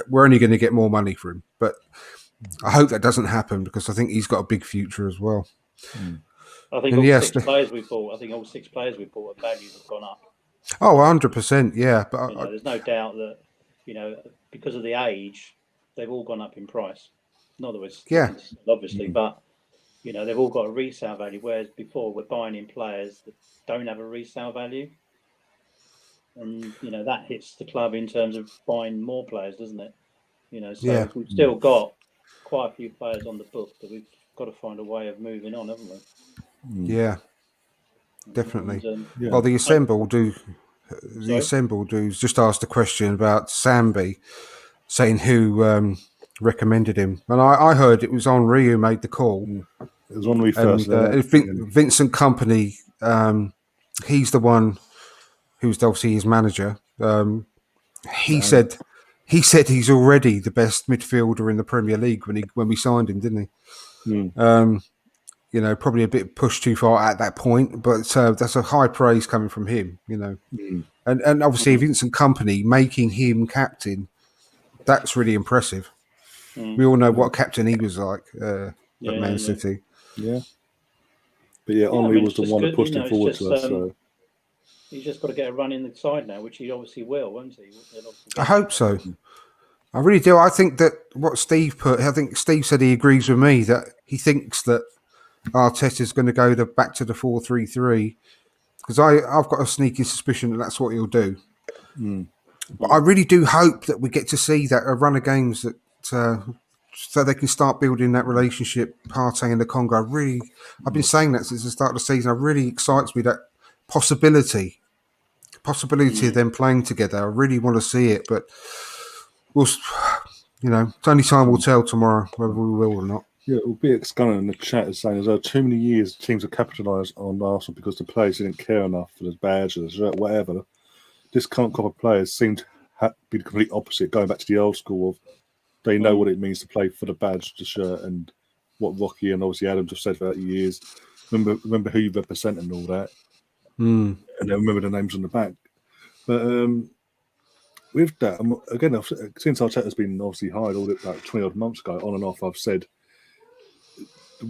we're only going to get more money for him. But I hope that doesn't happen because I think he's got a big future as well. I think all 6 players we bought. I think all 6 players we bought, values have gone up. Oh, 100%, yeah. But there's no doubt that because of the age, they've all gone up in price. Not that it's obviously, but they've all got a resale value. Whereas before, we're buying in players that don't have a resale value, and that hits the club in terms of buying more players, doesn't it? So we've still got quite a few players on the book that we've got to find a way of moving on, haven't we? Yeah, definitely. And, well, the Assembled who's just asked a question about Sambi, saying who recommended him, and I heard it was Henri who made the call. It was Henri first. Vincent Kompany, he's the one who's obviously his manager. He said he's already the best midfielder in the Premier League when we signed him, didn't he? Probably a bit pushed too far at that point, but that's a high praise coming from him. And obviously Vincent Kompany making him captain, that's really impressive. We all know what captain he was like at Man City. Yeah. But Henri was the one that pushed him forward to us. So. He's just got to get a run in the side now, which he obviously will, won't he? I hope so. I really do. I think that what Steve Steve said he agrees with me that he thinks that Arteta's going to go back to the 4-3-3 because I've got a sneaking suspicion that that's what he'll do. But I really do hope that we get to see that a run of games that so they can start building that relationship, Partey and the Congo. I've been saying that since the start of the season. It really excites me, that possibility of them playing together. I really want to see it, but it's only time will tell tomorrow whether we will or not. Yeah, albeit Scunner in the chat is saying, there's too many years teams have capitalised on Arsenal because the players didn't care enough for the badge or the shirt, whatever. This current crop of players seem to be the complete opposite, going back to the old school of they know what it means to play for the badge, the shirt, and what Rocky and obviously Adams have said for 30 years. Remember who you represent and all that. And then remember the names on the back. But with that, again, since Arteta's been obviously hired all like 20 odd months ago, on and off, I've said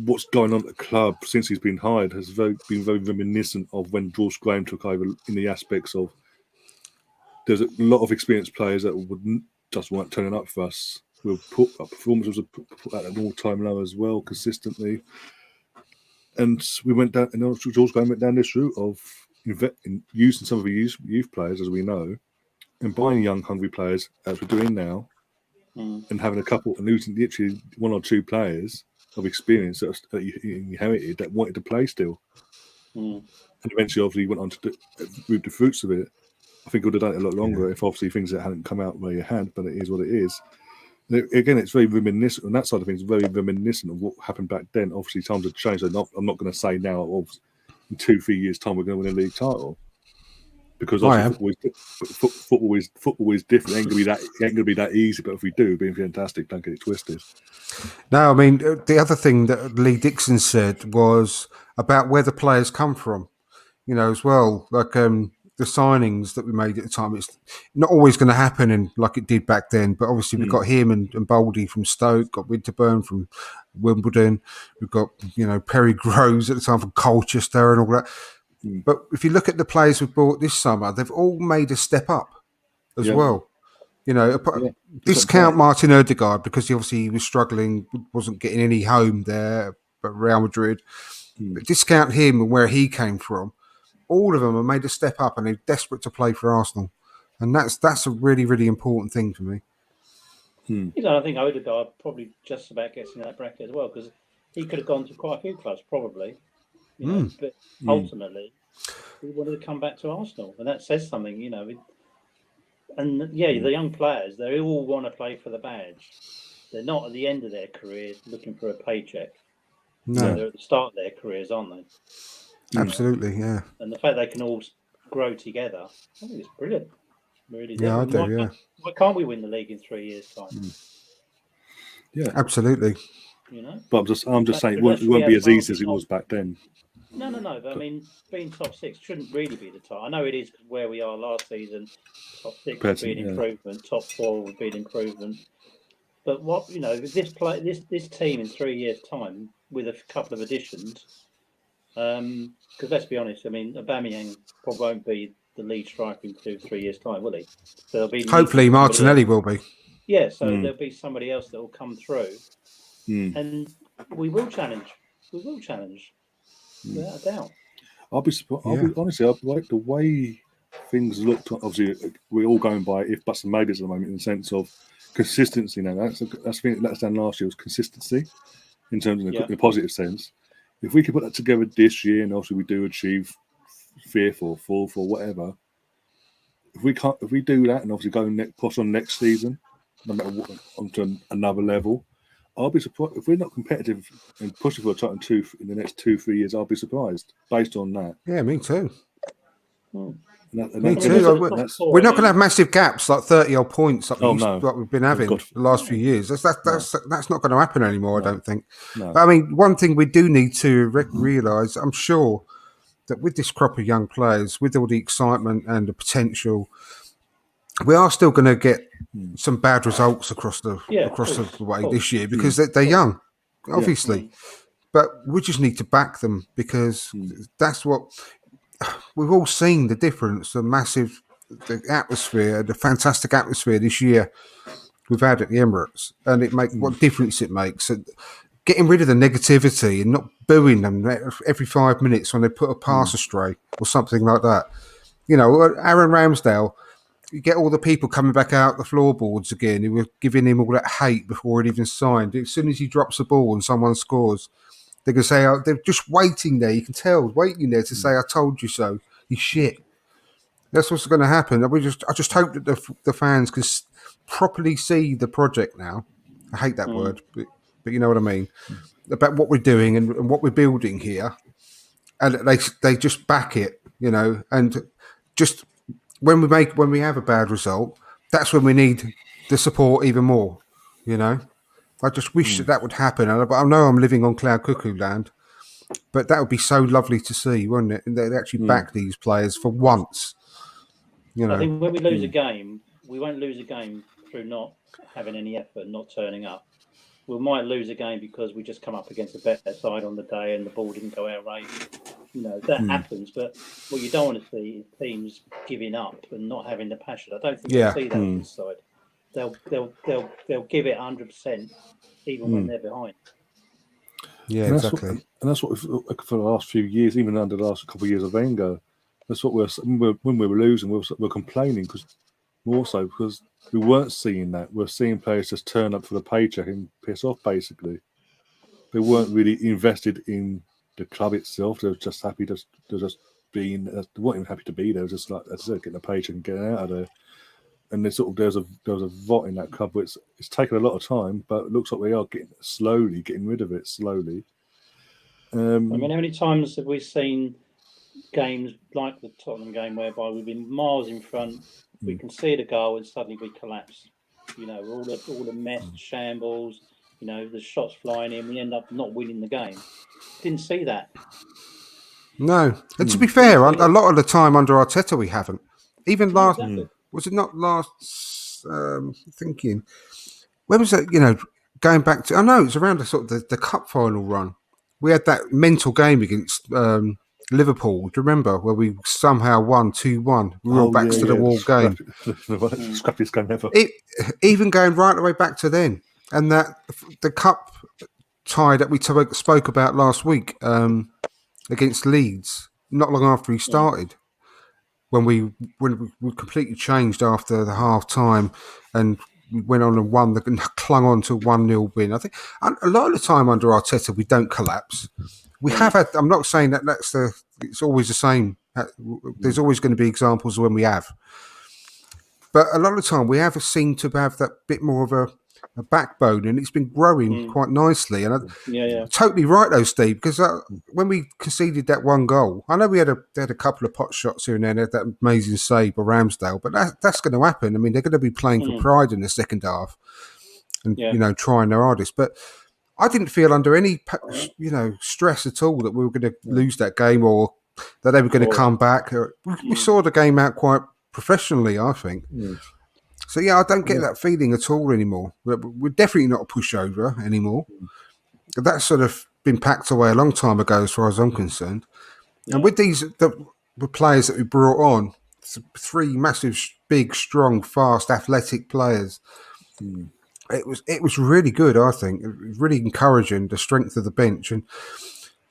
what's going on at the club since he's been hired has been very reminiscent of when George Graham took over, in the aspects of there's a lot of experienced players that weren't turning up for us. We'll put up performances at an all-time low as well, consistently. And we went down, and George Graham went down this route of using some of the youth players, as we know, and buying young, hungry players, as we're doing now, and having a couple, and losing literally 1 or 2 players of experience that you inherited that wanted to play still. And eventually, obviously, went on to reap the fruits of it. I think it would have done it a lot longer if obviously things that hadn't come out where you had, but it is what it is. Again, it's very reminiscent on that side of things, very reminiscent of what happened back then. Obviously, times have changed. I'm not going to say now, in 2-3 years' time, we're going to win a league title. Because football is different. It ain't going to be that easy, but if we do, it'll be fantastic. Don't get it twisted. No, I mean, the other thing that Lee Dixon said was about where the players come from, as well. Like, the signings that we made at the time, it's not always going to happen like it did back then. But obviously, we've got him and Baldy from Stoke, got Winterburn from Wimbledon, we've got Perry Groves at the time from Colchester and all that. But if you look at the players we've bought this summer, they've all made a step up as well. Discount Martin Odegaard because he obviously was struggling, wasn't getting any home there at Real Madrid. But discount him and where he came from. All of them have made a step up and they're desperate to play for Arsenal. And that's a really, really important thing for me. I think Odegaard probably just about gets in that bracket as well, because he could have gone to quite a few clubs probably, but ultimately he wanted to come back to Arsenal, and that says something, And the young players, they all want to play for the badge. They're not at the end of their career looking for a paycheck. No, they're at the start of their careers, aren't they? Absolutely, yeah. And the fact they can all grow together, I think it's brilliant. Really, yeah, I do. Why can't we win the league in 3 years' time? Yeah, absolutely. But I'm just saying, it won't be as easy as it was back then. No. But I mean, being top six shouldn't really be the target. I know it is where we are last season. Top six would be an improvement. Top 4 would be an improvement. But what this team in 3 years' time with a couple of additions, because let's be honest, I mean, Aubameyang probably won't be the lead striker in 2-3 years' time, will he? So there'll be hopefully Martinelli will be. Yeah, so there'll be somebody else that will come through, and we will challenge. We will challenge, without a doubt. I'll be honestly, like the way things looked. Obviously, we're all going by if buts and maybes at the moment in the sense of consistency. Now that's the thing that let us down last year was consistency in terms of the positive sense. If we could put that together this year, and obviously we do achieve 5th or 4th or whatever, if we do that and obviously push on next season, no matter what, onto another level, I'll be surprised if we're not competitive and pushing for a title 2 in the next 2-3 years. I'll be surprised based on that. Yeah, me too. Me too. We're not going to have massive gaps like 30-odd points like we've been having the last few years. That's not going to happen anymore. I don't think. No. But I mean, one thing we do need to realise, I'm sure, that with this crop of young players, with all the excitement and the potential, we are still going to get some bad results across the way this year because they're young, obviously. But we just need to back them because that's what we've all seen, the difference, the atmosphere, the fantastic atmosphere this year we've had at the Emirates, and what difference it makes. And getting rid of the negativity and not booing them every 5 minutes when they put a pass astray or something like that. Aaron Ramsdale, you get all the people coming back out the floorboards again who were giving him all that hate before he'd even signed. As soon as he drops the ball and someone scores, they're going to say, they're just waiting there. You can tell, waiting there to say, I told you so. He's shit. That's what's going to happen. I just hope that the fans can properly see the project now. I hate that word, but you know what I mean, about what we're doing and what we're building here. And they just back it, and just when we have a bad result, that's when we need the support even more, I just wish that would happen. But I know I'm living on cloud cuckoo land, but that would be so lovely to see, wouldn't it? And they actually back these players for once. I think when we lose a game, we won't lose a game through not having any effort, not turning up. We might lose a game because we just come up against a better side on the day and the ball didn't go our way. That happens. But what you don't want to see is teams giving up and not having the passion. I don't think you'll see that on this side. They'll give it 100% even when they're behind. Yeah, and exactly. That's what for the last few years, even under the last couple of years of Wenger, that's what when we were losing, we're complaining because we weren't seeing that. We're seeing players just turn up for the paycheck and piss off. Basically, they weren't really invested in the club itself. They were just happy to just being. They weren't even happy to be there. Just like, as I said, getting a paycheck and getting out of there. And there was a vote in that club. It's taken a lot of time, but it looks like we are getting rid of it slowly. I mean, how many times have we seen games like the Tottenham game whereby we've been miles in front, we concede a goal, and suddenly we collapse? All the mess, shambles. The shots flying in. We end up not winning the game. Didn't see that. No, and to be fair, a lot of the time under Arteta we haven't. Even last. Exactly. Was it not last? Thinking, when was it? Going back to, I know it was around the sort of the cup final run. We had that mental game against Liverpool. Do you remember where we somehow won 2-1? We were all backs to the wall game. Scrappiest game ever. Even going right the way back to then, and that the cup tie that we spoke about last week against Leeds, not long after he started. when we completely changed after the half time and we went on and won, clung on to a 1-0 win. I think a lot of the time under Arteta, we don't collapse. We have had, I'm not saying that it's always the same. There's always going to be examples when we have. But a lot of the time, we have seemed to have that bit more of a backbone, and it's been growing quite nicely. And totally right, though, Steve, because when we conceded that one goal, I know we had a couple of pot shots here and there, that amazing save by Ramsdale, but that's going to happen. I mean, they're going to be playing for pride in the second half, and trying their hardest. But I didn't feel under any stress at all that we were going to lose that game or that they were going to come back. We saw the game out quite professionally, I think. So I don't get that feeling at all anymore. We're definitely not a pushover anymore. That's sort of been packed away a long time ago, as far as I'm concerned. And with the players that we brought on, 3 massive, big, strong, fast, athletic players. It was really good, I think. It was really encouraging, the strength of the bench. And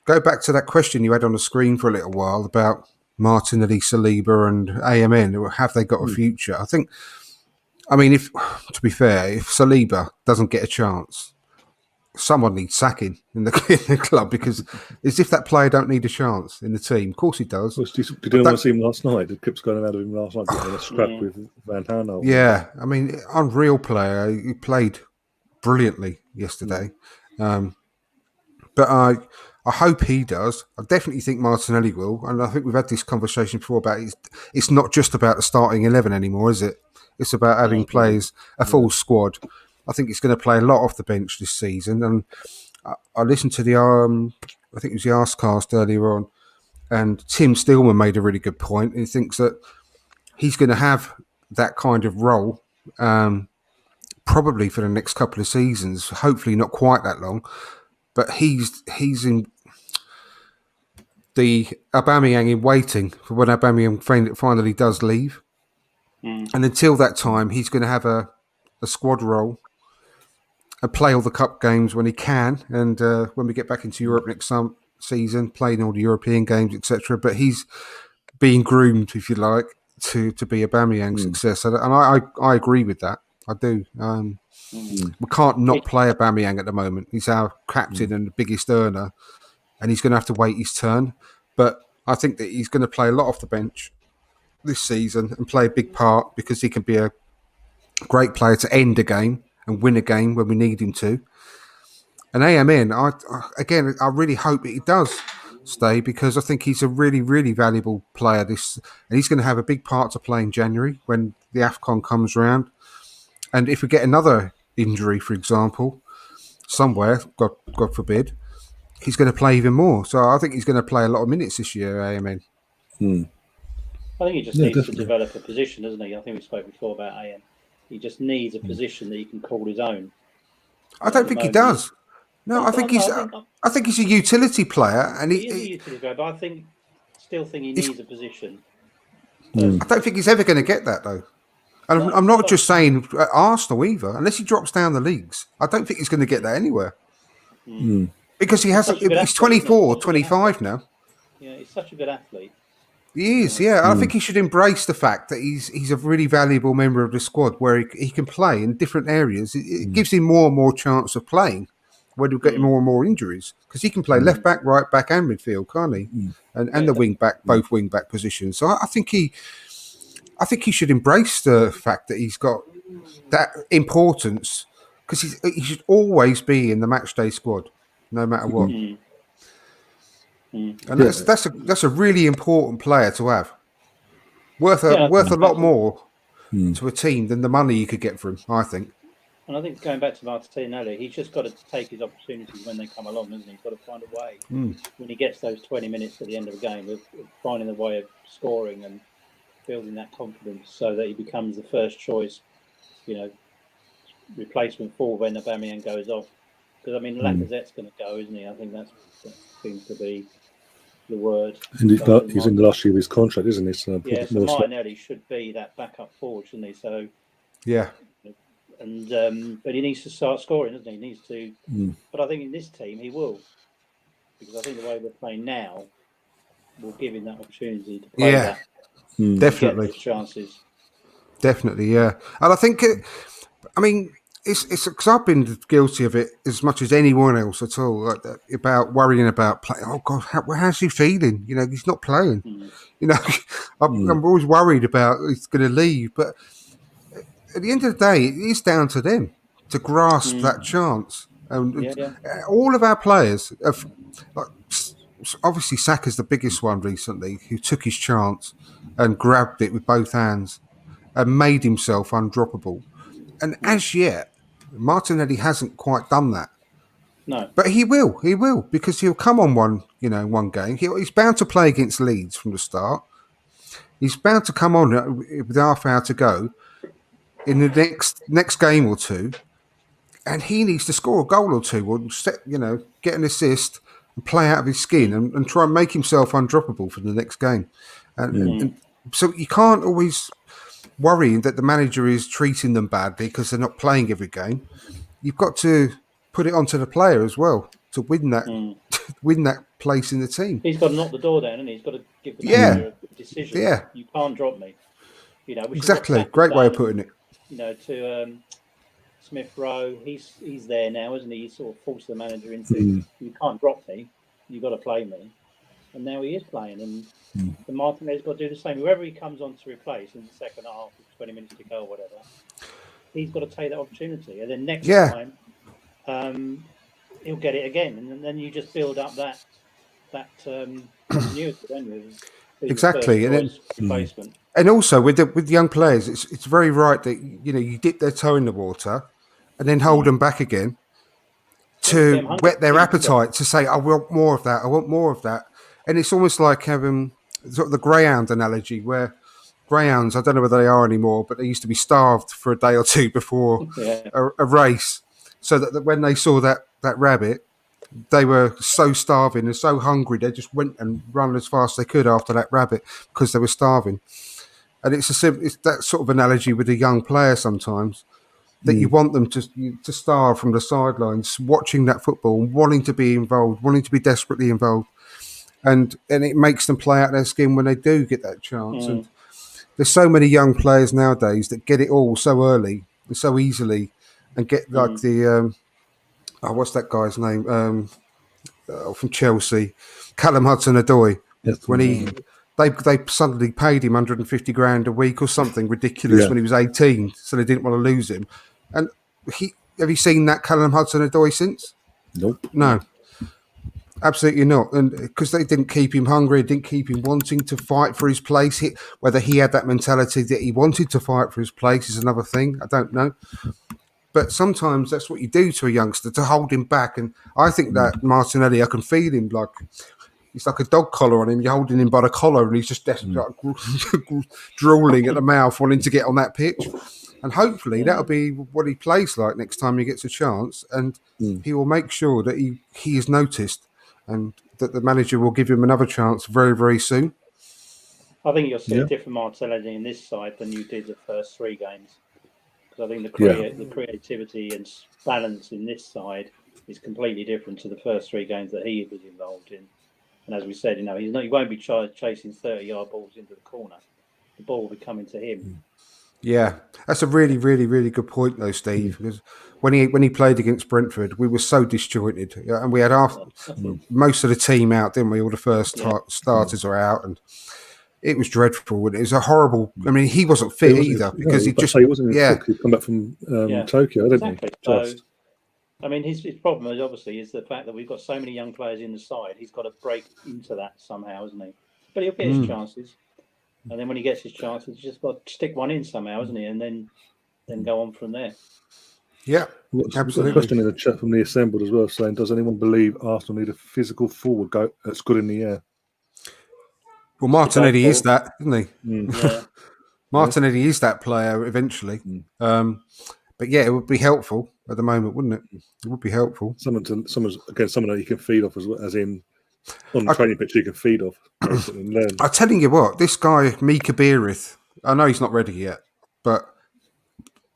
go back to that question you had on the screen for a little while about Martinelli, Saliba and AMN. Have they got a future? If to be fair, if Saliba doesn't get a chance, someone needs sacking in the club, because as if that player don't need a chance in the team. Of course he does. Well, did you want to see him last night? The Kips going out of him last night, getting a scrap with Van Hanel. Yeah, unreal player. He played brilliantly yesterday. But I hope he does. I definitely think Martinelli will. And I think we've had this conversation before about it's not just about the starting 11 anymore, is it? It's about having players, a full squad. I think he's going to play a lot off the bench this season. And I listened to the, I think it was the Arscast earlier on, and Tim Stillman made a really good point. He thinks that he's going to have that kind of role probably for the next couple of seasons, hopefully not quite that long. But he's in the Aubameyang in waiting for when Aubameyang finally does leave. And until that time, he's going to have a squad role and play all the cup games when he can. And when we get back into Europe next season, playing all the European games, etc. But he's being groomed, if you like, to be Aubameyang's success. And I agree with that. I do. We can't not play Aubameyang at the moment. He's our captain and the biggest earner, and he's going to have to wait his turn. But I think that he's going to play a lot off the bench this season and play a big part, because he can be a great player to end a game and win a game when we need him to. And AMN, I really hope he does stay, because I think he's a really, really valuable player. And he's going to have a big part to play in January when the AFCON comes round. And if we get another injury, for example, somewhere, God forbid, he's going to play even more. So I think he's going to play a lot of minutes this year, AMN. I think he just needs to develop a position, doesn't he? I think we spoke before about AM. He just needs a position that he can call his own. I don't think he does. No, I think he's a utility player, and he is a utility player. But I still think he needs a position. I don't think he's ever going to get that, though. And I'm not just saying Arsenal either. Unless he drops down the leagues, I don't think he's going to get that anywhere. Because he hasn't. He's 24, 25 now. Yeah, he's such a good athlete. He is, yeah. I think he should embrace the fact that he's a really valuable member of the squad, where he can play in different areas. It gives him more and more chance of playing when we get more and more injuries, because he can play left back, right back, and midfield, can't he? And the wing back, both wing back positions. So I think he should embrace the fact that he's got that importance, because he should always be in the matchday squad, no matter what. And that's a really important player to have. Worth a lot more to a team than the money you could get for him, I think. And I think going back to Martinelli, he's just got to take his opportunities when they come along, isn't he? He's got to find a way. When he gets those 20 minutes at the end of the game, of finding a way of scoring and building that confidence so that he becomes the first choice, replacement for when Aubameyang goes off. Because, Lacazette's going to go, isn't he? I think that seems to be the word. And he's in the last year of his contract, isn't he? So Martinelli should be that backup forward, shouldn't he? So but he needs to start scoring, doesn't he? He needs to. But I think in this team he will, because I think the way we're playing now will give him that opportunity to play that. Definitely. get those chances. Definitely, yeah. And I think, it's because I've been guilty of it as much as anyone else at all, like that, about worrying about play. Oh God, how's he feeling? He's not playing. I'm always worried about he's going to leave. But at the end of the day, it is down to them to grasp that chance. And all of our players have, like, obviously Saka's the biggest one recently, who took his chance and grabbed it with both hands and made himself undroppable. And as yet, Martinelli hasn't quite done that. No. But he will, because he'll come on one game. He's bound to play against Leeds from the start. He's bound to come on with half hour to go in the next game or two, and he needs to score a goal or two, or get an assist and play out of his skin and try and make himself undroppable for the next game. And so you can't always worry that the manager is treating them badly because they're not playing every game. You've got to put it onto the player as well to win that place in the team. He's got to knock the door down, and he's got to give the manager a decision. Yeah, you can't drop me. Exactly. Great way of putting it. To Smith Rowe, he's there now, isn't he? He sort of forced the manager into you can't drop me, you've got to play me, and now he is playing, and the Martinelli's got to do the same. Whoever he comes on to replace in the second half with 20 minutes to go or whatever, he's got to take that opportunity, and then next time he'll get it again, and then you just build up that continuity, don't you? Exactly, and also with the young players, it's very right that you dip their toe in the water, and then hold them back again to whet their appetite to say, I want more of that, I want more of that, and it's almost like having sort of the greyhound analogy, where greyhounds, I don't know whether they are anymore, but they used to be starved for a day or two before a race, so that when they saw that rabbit, they were so starving and so hungry, they just went and ran as fast as they could after that rabbit because they were starving. And it's that sort of analogy with a young player sometimes, that you want them to starve from the sidelines, watching that football, wanting to be involved, wanting to be desperately involved. And it makes them play out their skin when they do get that chance. And there's so many young players nowadays that get it all so early and so easily, and get like the what's that guy's name from Chelsea, Callum Hudson-Odoi, when they suddenly paid him 150 grand a week or something ridiculous when he was 18, so they didn't want to lose him. And have you seen that Callum Hudson-Odoi since? Nope. No. Absolutely not. And because they didn't keep him hungry, didn't keep him wanting to fight for his place. Whether he had that mentality that he wanted to fight for his place is another thing. I don't know. But sometimes that's what you do to a youngster, to hold him back. And I think that Martinelli, I can feel him like it's like a dog collar on him. You're holding him by the collar, and he's just desperate, drooling at the mouth, wanting to get on that pitch. And hopefully that'll be what he plays like next time he gets a chance. And he will make sure that he is noticed, and that the manager will give him another chance very, very soon. I think you'll see a different Martinelli in this side than you did the first three games. Because I think the creativity and balance in this side is completely different to the first three games that he was involved in. And as we said, he won't be chasing 30-yard balls into the corner. The ball will be coming to him. Yeah, that's a really, really, really good point, though, Steve. Because when he played against Brentford, we were so disjointed, and we had most of the team out, didn't we? All the first starters are out, and it was dreadful. And it was a horrible. I mean, he wasn't fit either because he wasn't. He'd come back from Tokyo, didn't he? So, I mean, his problem is obviously the fact that we've got so many young players in the side. He's got to break into that somehow, isn't he? But he'll get his chances. And then when he gets his chances, he's just got to stick one in somehow, isn't he? And then go on from there. Yeah, absolutely. A question in the chat from the assembled as well, saying, does anyone believe Arsenal need a physical forward that's good in the air? Well, Martinelli is that, isn't he? Yeah. Martinelli is that player eventually. But yeah, it would be helpful at the moment, wouldn't it? It would be helpful. Someone that you can feed off, as in on the training pitch you can feed off and learn. I'm telling you what, this guy Mika Beerith, I know he's not ready yet, but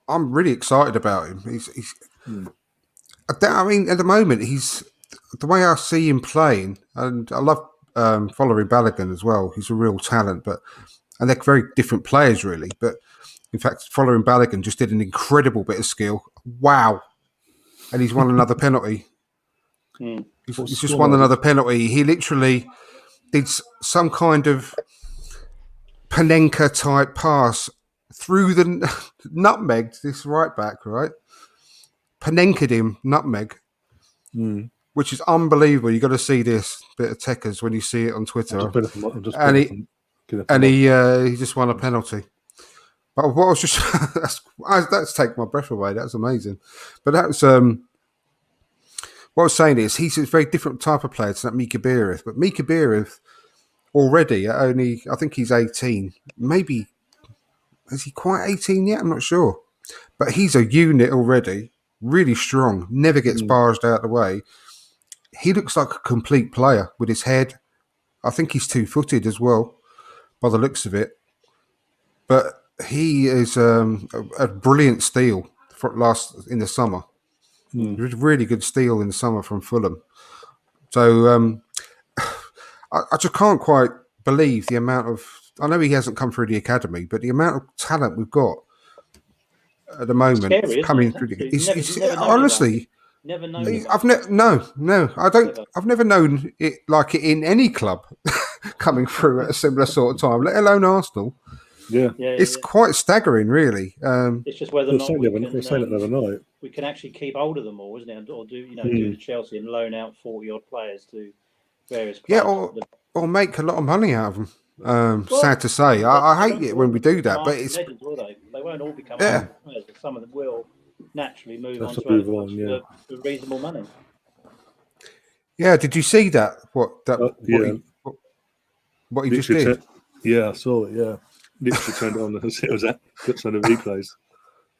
I'm really excited about him. I mean, at the moment, he's the way I see him playing, and I love following Balogun as well. He's a real talent, but and they're very different players, really. But in fact, following Balogun just did an incredible bit of skill. Wow. And he's won another penalty. He's just won another penalty. He literally did some kind of Panenka type pass through the nutmegged this right back, right? Panenka'd him, nutmeg, which is unbelievable. You got to see this bit of techers when you see it on Twitter. He just won a penalty. But what I was just that's taken my breath away. That's amazing. But that's what I was saying is he's a very different type of player to that Mika Biereth. But Mika Biereth already I think he's 18. Maybe is he quite 18 yet? I'm not sure. But he's a unit already, really strong, never gets barged out of the way. He looks like a complete player with his head. I think he's 2-footed as well, by the looks of it. But he is a brilliant steal in the summer. Really good steal in the summer from Fulham. So I just can't quite believe the amount of... I know he hasn't come through the academy, but the amount of talent we've got at the moment scary, coming through the... Honestly... Never known. I've never known it like it in any club coming through at a similar sort of time, let alone Arsenal. It's quite staggering, really. It's just whether or not we can actually keep hold of them all, isn't it? Or do the Chelsea and loan out 40-odd players to various clubs. Or make a lot of money out of them. Sad to say, I hate it when we do that, but it's legends, will they? They won't all become players, but some of them will naturally move on to reasonable money. Yeah, did you see that? What he just did? I saw it. Yeah, literally turned it on. It was that. Got some of the replays.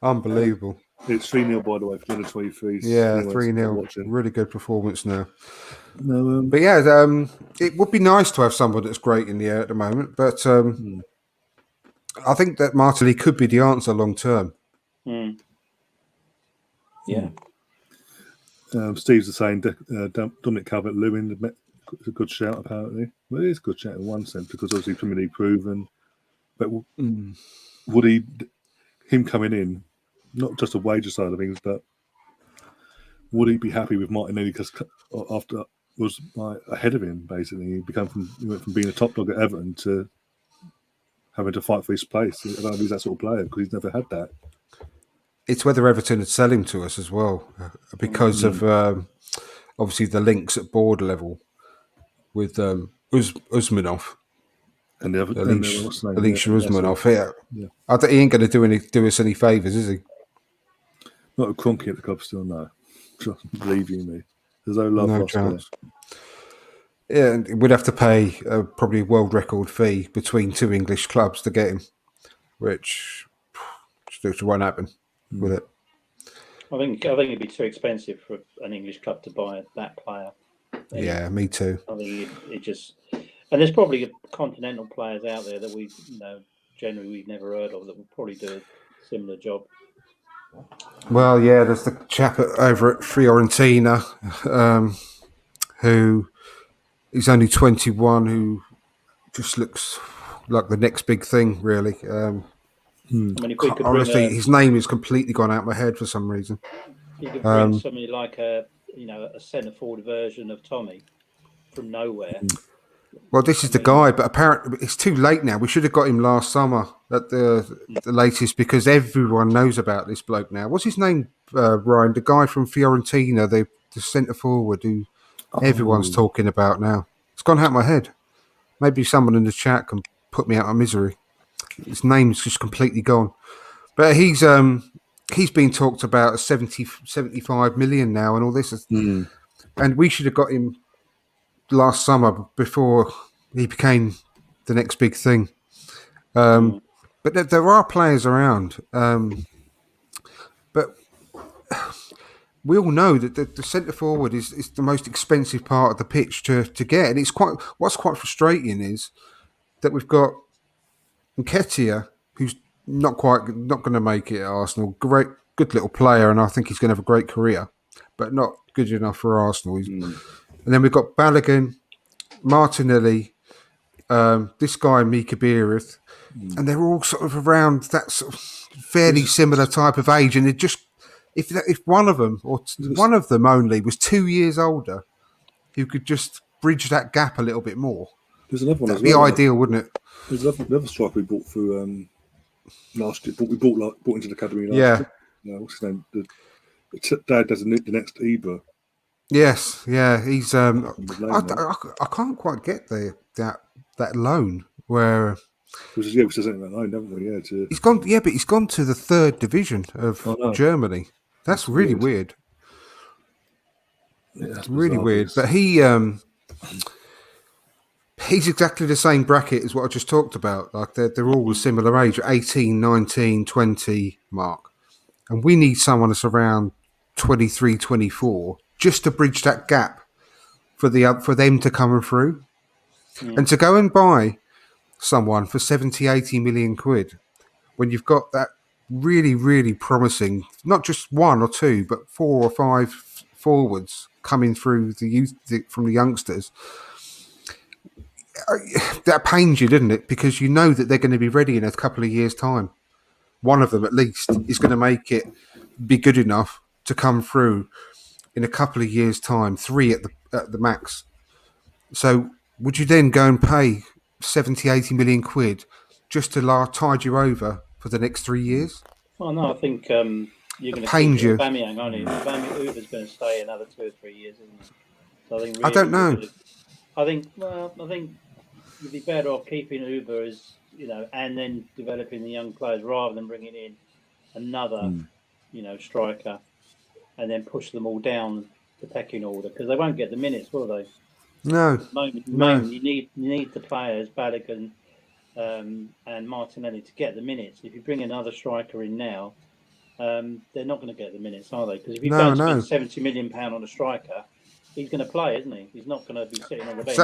Unbelievable. It's 3-0 by the way for the 23s. Yeah, 3-0. Really good performance now. But yeah, it would be nice to have someone that's great in the air at the moment. But I think that Martinelli could be the answer long term. Yeah. Steve's the saying Dominic Calvert-Lewin is a good shout apparently. Well, it is a good shout in one sense because obviously Premier League proven. But would him coming in, not just a wager side of things, but would he be happy with Martinelli because after was ahead of him basically? He went from being a top dog at Everton to having to fight for his place. I don't know if he's that sort of player because he's never had that. It's whether Everton would sell him to us as well because of obviously the links at board level with Usmanov. And the other Alicia Usmanov. Yeah. I think he ain't going to do us any favours, is he? Not a Kroenke at the club still, no. Believe you me. There's no love lost there. Yeah, and we'd have to pay probably a world record fee between two English clubs to get him, which won't happen with it. I think it'd be too expensive for an English club to buy that player. Yeah, me too. I think it just... And there's probably continental players out there that generally we've never heard of that will probably do a similar job. Well, yeah, there's the chap over at Fiorentina who is only 21, who just looks like the next big thing, really. Honestly, his name has completely gone out of my head for some reason. You could bring somebody like a centre forward version of Tommy from nowhere. Well, this is the guy, but apparently it's too late now. We should have got him last summer at the latest because everyone knows about this bloke now. What's his name, Ryan? The guy from Fiorentina, the centre forward who everyone's talking about now. It's gone out of my head. Maybe someone in the chat can put me out of misery. His name's just completely gone. But he's been talked about at 75 million now and all this. And we should have got him last summer before he became the next big thing. But there are players around. But we all know that the centre forward is the most expensive part of the pitch to get. And what's quite frustrating is that we've got Nketiah, who's not going to make it at Arsenal. Good little player, and I think he's going to have a great career, but not good enough for Arsenal. And then we've got Balogun, Martinelli, this guy Mika Beereth, and they're all sort of around that sort of fairly similar type of age, and it just if one of them or one of them only was 2 years older, who could just bridge that gap a little bit more. There's another one That'd as be well. ideal, wouldn't it? There's another striker we bought through last year. We bought into the academy last year. No, what's his name? Dad does the next Ibra. Yes, yeah, he's. I can't quite get that loan where. Which is something like loan, haven't we? Yeah, he's gone. Yeah, but he's gone to the 3rd division of Germany. That's really weird. Yeah, that's really weird. But he's exactly the same bracket as what I just talked about. Like they're all a similar age, 18, 19, 20 mark, and we need someone that's around 23, 24. Just to bridge that gap for them to come through. And to go and buy someone for 70, 80 million quid when you've got that really, really promising, not just 1 or 2, but 4 or 5 forwards coming through from the youngsters, that pains you, didn't it? Because you know that they're going to be ready in a couple of years' time. One of them, at least, is going to make it be good enough to come through in a couple of years' time, 3 at the max. So would you then go and pay 70, 80 million quid just to tide you over for the next 3 years? Oh, no, I think you're going to keep Aubameyang, aren't you? Uber's going to stay another 2 or 3 years, isn't he? So I think really, I don't know. I think you'd be better off keeping Uber as, and then developing the young players rather than bringing in another, striker, and then push them all down the pecking order, because they won't get the minutes, will they? No. At the moment, you need the players, Balogun and Martinelli, to get the minutes. If you bring another striker in now, they're not going to get the minutes, are they? Because if you go spend £70 million on a striker, he's going to play, isn't he? He's not going to be sitting on the bench.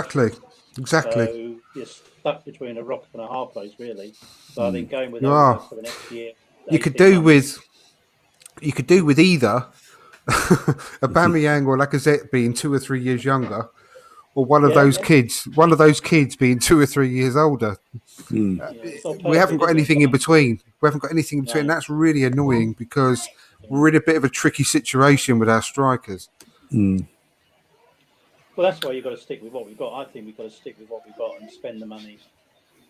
Exactly. So you're stuck between a rock and a hard place, really. So I think going with Odegaard for the next year. You could do with either Aubameyang or Lacazette being 2 or 3 years younger, or one of those kids being 2 or 3 years older. We haven't got anything in between. That's really annoying because we're in a bit of a tricky situation with our strikers. Well, that's why you've got to stick with what we've got. I think we've got to stick with what we've got and spend the money,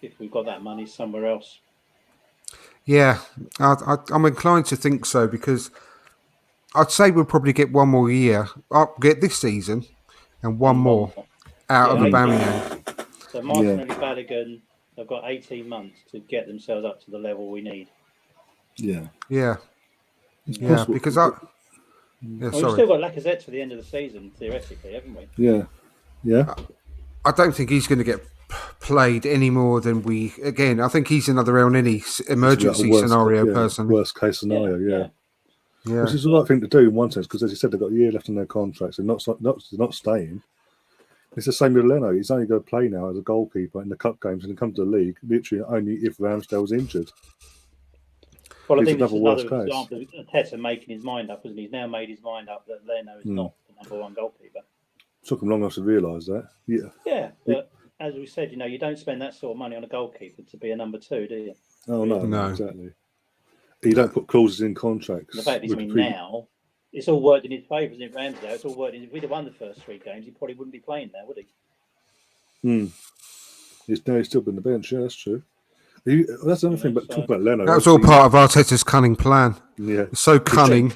if we've got that money, somewhere else. Yeah, I'm inclined to think so, because I'd say we'll probably get one more year. I'll get this season and one more out of Aubameyang. So Martinelli, Balogun have got 18 months to get themselves up to the level we need. Yeah. Because we've still got Lacazette to the end of the season, theoretically, haven't we? Yeah. I don't think he's going to get played any more than we. Again, I think he's another any emergency scenario person. Worst case scenario, yeah. Which is the right thing to do in one sense, because as you said, they've got a year left on their contracts and not staying. It's the same with Leno. He's only going to play now as a goalkeeper in the cup games and come to the league literally only if Ramsdale's injured. Well, I think this is another example of Arteta making his mind up, isn't he? He's now made his mind up that Leno is not the number one goalkeeper. It took him long enough to realise that. Yeah, but as we said, you don't spend that sort of money on a goalkeeper to be a number 2, do you? Oh, no, exactly. You don't put clauses in contracts. The fact is, now, it's all worked in his favour, isn't it, Ramsdale? It's all worked in. If we'd have won the first 3 games, he probably wouldn't be playing now, would he? He's still been on the bench, yeah, that's true. That's another thing, but talk about Leno. That was all part of Arteta's cunning plan. Yeah. It's so cunning.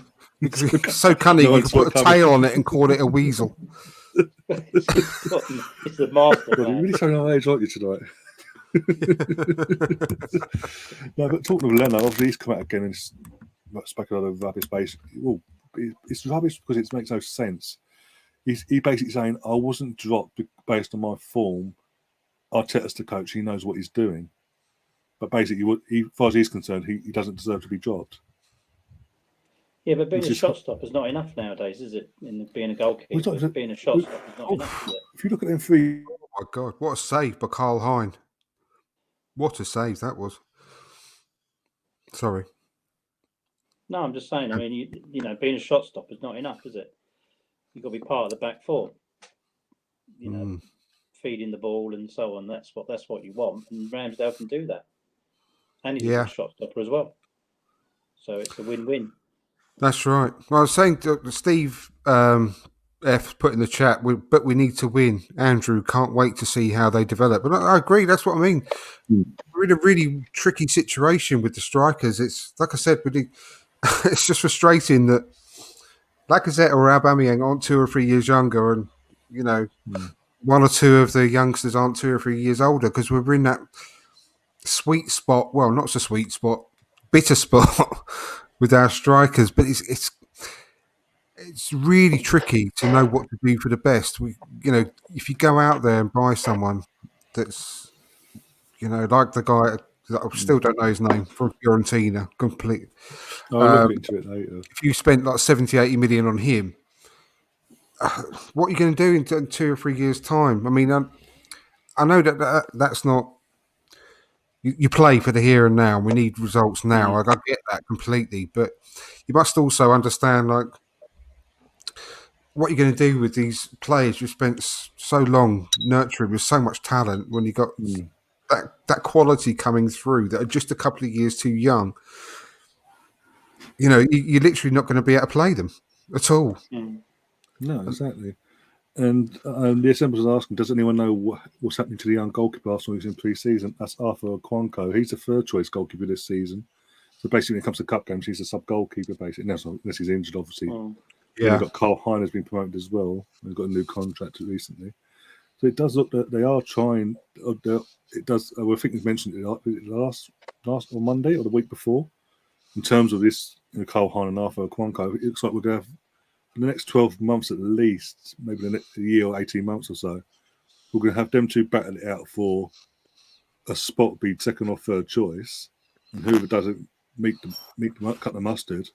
So cunning, you can put a tail on it and call it a weasel. It's the master plan. You're really showing our age, aren't you, tonight? No, but talking of Leno, obviously he's come out again and spoken out of rubbish. Basically, well, it's rubbish because it makes no sense. He's basically saying, I wasn't dropped based on my form. Arteta's the coach; he knows what he's doing. But basically, as far as he's concerned, he doesn't deserve to be dropped. Yeah, but being a shot stopper is not enough nowadays, is it? In being a goalkeeper, being a shot stopper is not enough, is it? If you look at them 3... Oh, my God. What a save by Karl Hein. What a save that was. Sorry. No, I'm just saying, I mean, being a shot stopper is not enough, is it? You've got to be part of the back four. feeding the ball and so on. That's what you want, and Ramsdale can do that, and he's a Yeah. good shot stopper as well. So it's a win-win. That's right. Well, I was saying to Steve F put in the chat, but we need to win. Andrew, can't wait to see how they develop. And I agree. That's what I mean. We're in a really tricky situation with the strikers. It's like I said, it's just frustrating that Lacazette or Aubameyang aren't 2 or 3 years younger, and one or two of the youngsters aren't 2 or 3 years older, because we're in that sweet spot. Well, not so sweet spot, bitter spot with our strikers. But it's really tricky to know what to do for the best. If you go out there and buy someone that's like the guy that I still don't know his name, from Fiorentina, complete. I'll look into it later. If you spent like 70, 80 million on him, what are you going to do in 2 or 3 years' time? I mean, I know that's not. You play for the here and now. And we need results now. I get that completely, but you must also understand, like, what you're going to do with these players you spent so long nurturing with so much talent, when you got that quality coming through that are just a couple of years too young. You're literally not going to be able to play them at all. No, exactly. And the Assemblers was asking, does anyone know what's happening to the young goalkeeper Arsenal who's in pre-season? That's Arthur Okonkwo. He's the third choice goalkeeper this season. So basically, when it comes to cup games, he's a sub goalkeeper, basically. Unless he's injured, obviously. Yeah. We've got Carl Heiner's been promoted as well. He's got a new contract recently. So it does look that they are trying. It does. I think we mentioned it last or Monday or the week before. In terms of this, Carl Heiner and Arthur Okonkwo, it looks like we're going to have, in the next 12 months at least, maybe the next year or 18 months or so, we're going to have them two battle it out for a spot, be second or third choice, and whoever doesn't cut the mustard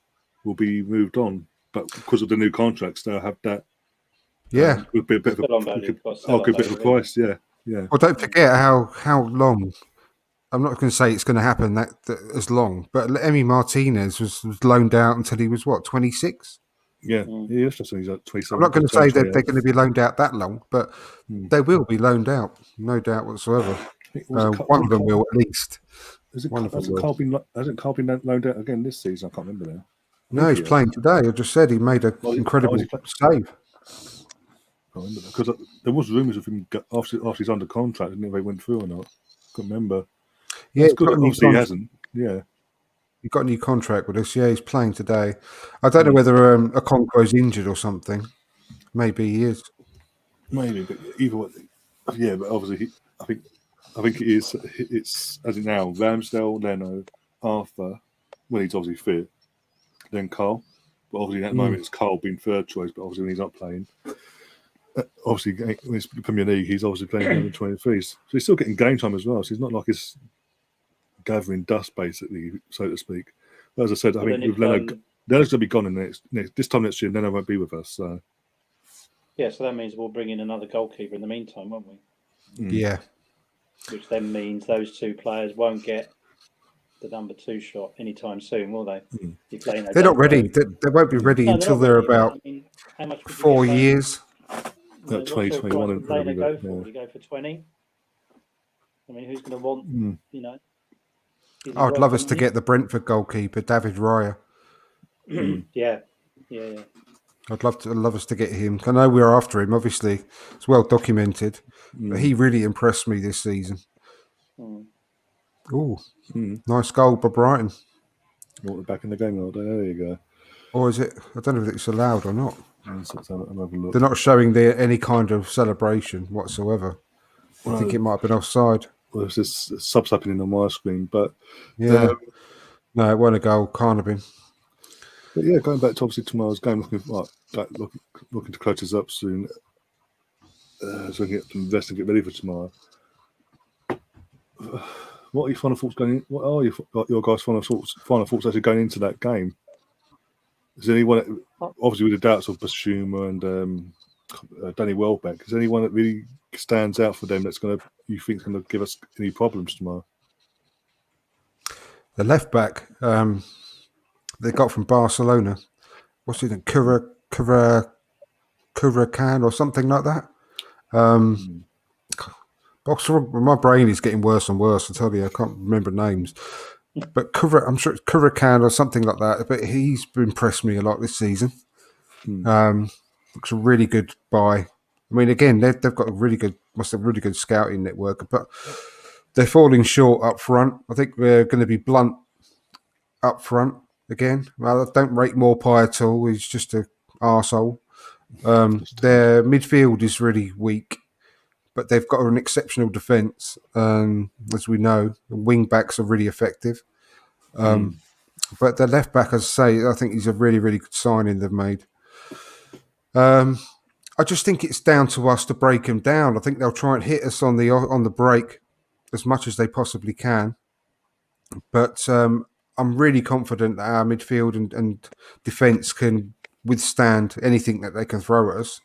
will be moved on. But because of the new contracts, they'll have that. Yeah, a bit of a price. Yeah. Well, don't forget how long. I'm not going to say it's going to happen that as long, but Emi Martinez was loaned out until he was 26. Yeah, he is just he's like 27. I'm not going to say that they're going to be loaned out that long, but they will be loaned out, no doubt whatsoever. One of them will at least. Hasn't Carl been loaned out again this season? I can't remember now. No, he's playing today. I just said he made an incredible save. I can't remember because there was rumours of him after he's under contract, and if they went through or not. I can't remember. Yeah, obviously he hasn't. Yeah. He got a new contract with us. Yeah, he's playing today. I don't know whether Okonkwo's injured or something. Maybe he is. Maybe, but either way, yeah. But obviously, I think it is. It's as in now Ramsdale, Leno, Arthur. When he's obviously fit, then Carl. But obviously at the moment it's Carl being third choice. But obviously when he's not playing, obviously when it's the Premier League, he's obviously playing in the 23s. So he's still getting game time as well. So he's not like he's gathering dust, basically, so to speak. But as I said, I think with Leno's going to be gone in this time next year. Leno won't be with us. So yeah, so that means we'll bring in another goalkeeper in the meantime, won't we? Yeah. Which then means those two players won't get the number 2 shot anytime soon, will they? They're not ready. They won't be ready until they're about 4 years. 2021. And Leno go for? Would you go for 20? I mean, who's going to want? I'd love us to get the Brentford goalkeeper, David Raya. Yeah. I'd love us to get him. I know we're after him. Obviously, it's well documented. But he really impressed me this season. Nice goal by Brighton. Back in the game, there you go. Or is it? I don't know if it's allowed or not. Look. They're not showing any kind of celebration whatsoever. I think it might have been offside. Well, it's just subs happening on my screen, but yeah, no, it wasn't a goal. Can't have been. But yeah, going back to obviously tomorrow's game, looking to close us up soon. So we can get some rest and get ready for tomorrow. What are your final thoughts going in? What are your guys' final thoughts actually going into that game? Is there anyone, obviously with the doubts of Basuma and Danny Welbeck, is there anyone that really stands out for them you think is going to give us any problems tomorrow? The left back they got from Barcelona. What's his name? Curacan or something like that. My brain is getting worse and worse. I tell you, I can't remember names. But I'm sure it's Kurakan or something like that. But he's impressed me a lot this season. Looks a really good buy. I mean, again, they've got a really good scouting network, but they're falling short up front. I think they're going to be blunt up front again. Well, I don't rate Morpie at all. He's just an arsehole. Their midfield is really weak, but they've got an exceptional defence, as we know. The wing backs are really effective. But the left back, as I say, I think he's a really, really good signing they've made. I just think it's down to us to break them down. I think they'll try and hit us on the break as much as they possibly can. But I'm really confident that our midfield and defence can withstand anything that they can throw at us.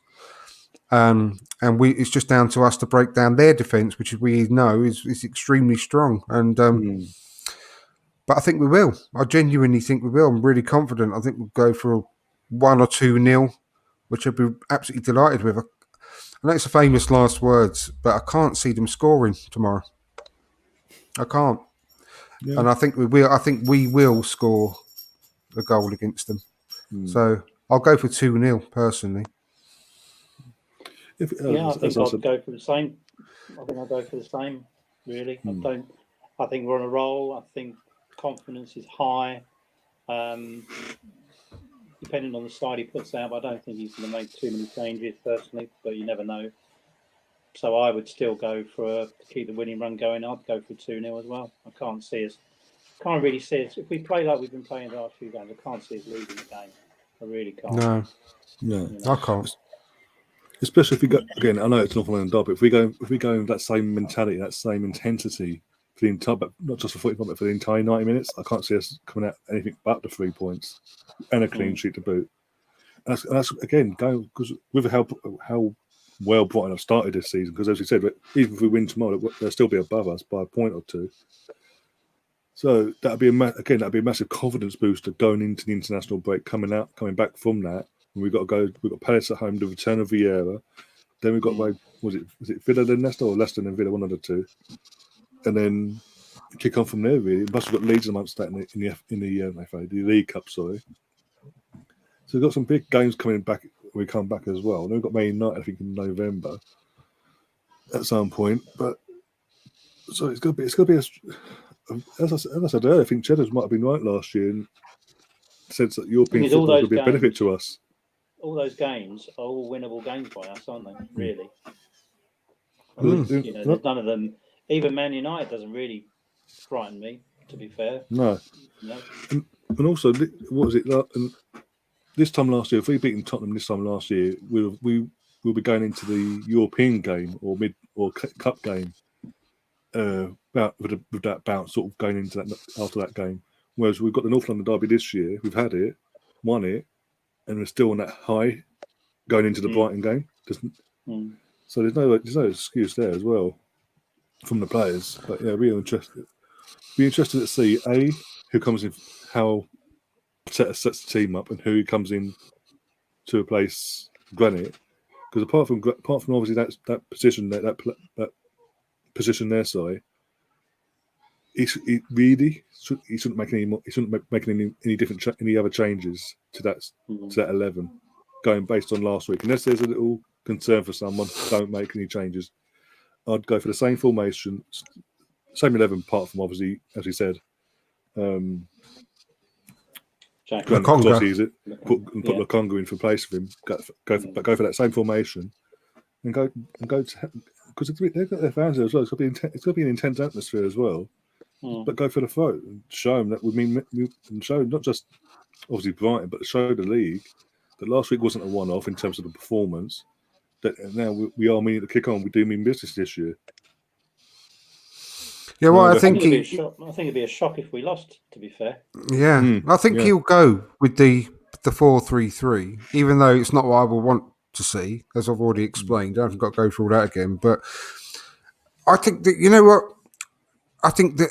And it's just down to us to break down their defence, which we know is extremely strong. And but I think we will. I genuinely think we will. I'm really confident. I think we'll go for 1 or 2-0, which I'd be absolutely delighted with. I know it's a famous last words, but I can't see them scoring tomorrow. I can't. Yeah. And I think we will. I think we will score a goal against them. So I'll go for 2-0 personally. I think I'll go for the same. I think I'll go for the same. Really, I think we're on a roll. I think confidence is high. Depending on the side he puts out, I don't think he's going to make too many changes personally, but you never know. So I would still go to keep the winning run going. I'd go for 2-0 as well. I can't really see us. If we play like we've been playing the last few games, I can't see us losing the game. I really can't. No, I can't. Especially if we go again. I know it's not on the dot, but if we go with that same mentality, that same intensity for the entire, but not just for 45, but for the entire 90 minutes, I can't see us coming out anything but the 3 points and a clean sheet to boot. And that's again going because with how well Brighton have started this season. Because as we said, even if we win tomorrow, they'll still be above us by a point or two. So that'd be a massive confidence booster going into the international break, coming back from that. And we've got Palace at home, the return of Vieira. Then we've got was it Villa then Leicester or Leicester and Villa, one of the two, and then kick on from there. Really, plus we've got Leeds amongst that in the League Cup. Sorry. So we've got some big games coming back. We come back as well. And then we've got Man United, I think, in November at some point. But so it's going to be as I said earlier, I think Cheddars might have been right last year in the sense that European football would be a benefit to us. All those games are all winnable games by us, aren't they? Really. There's none of them. Even Man United doesn't really frighten me, to be fair. No. And also, what was it? This time last year, if we beaten Tottenham this time last year, we'll be going into the European game or cup game with that bounce sort of going into that after that game. Whereas we've got the North London derby this year, we've had it, won it, and we're still on that high going into the Brighton game. So there's no excuse there as well from the players. But yeah, we're interested. Be interested to see who comes in, how sets the team up, and who comes in to replace Granit. Because apart from obviously that position that position there, sorry, he shouldn't make any other changes to that 11 going based on last week. Unless there's a little concern for someone, don't make any changes. I'd go for the same formation, same 11, apart from obviously, as we said, Put Lokonga in for place of him. Go for that same formation, and go to, because they've got their fans there as well. It's got to be an intense atmosphere as well. But go for the throat and show them that and show not just obviously Brighton, but show the league that last week wasn't a one-off in terms of the performance. That now we are meaning to kick on. We do mean business this year. Yeah, well, I think it'd be a shock if we lost. To be fair. Yeah, I think he'll go with the 4-3-3, even though it's not what I would want to see, as I've already explained. I haven't got to go through all that again, but I think that I think that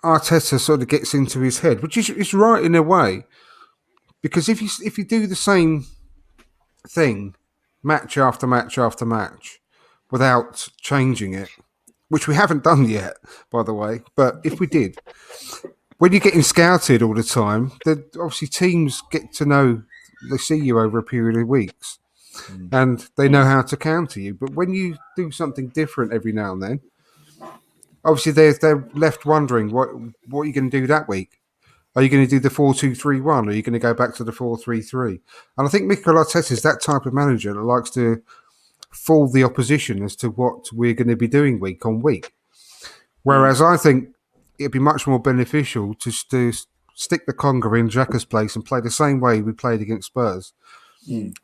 Arteta sort of gets into his head, which is right in a way, because if you do the same thing match after match after match, without changing it, which we haven't done yet, by the way. But if we did, when you're getting scouted all the time, then obviously teams get to know, they see you over a period of weeks, and they know how to counter you. But when you do something different every now and then, obviously they're left wondering what are you going to do that week? Are you going to do the 4-2-3-1? Or are you going to go back to the 4-3-3? And I think Mikel Arteta is that type of manager that likes to fool the opposition as to what we're going to be doing week on week. Whereas I think it'd be much more beneficial to stick the conga in Xhaka's place and play the same way we played against Spurs.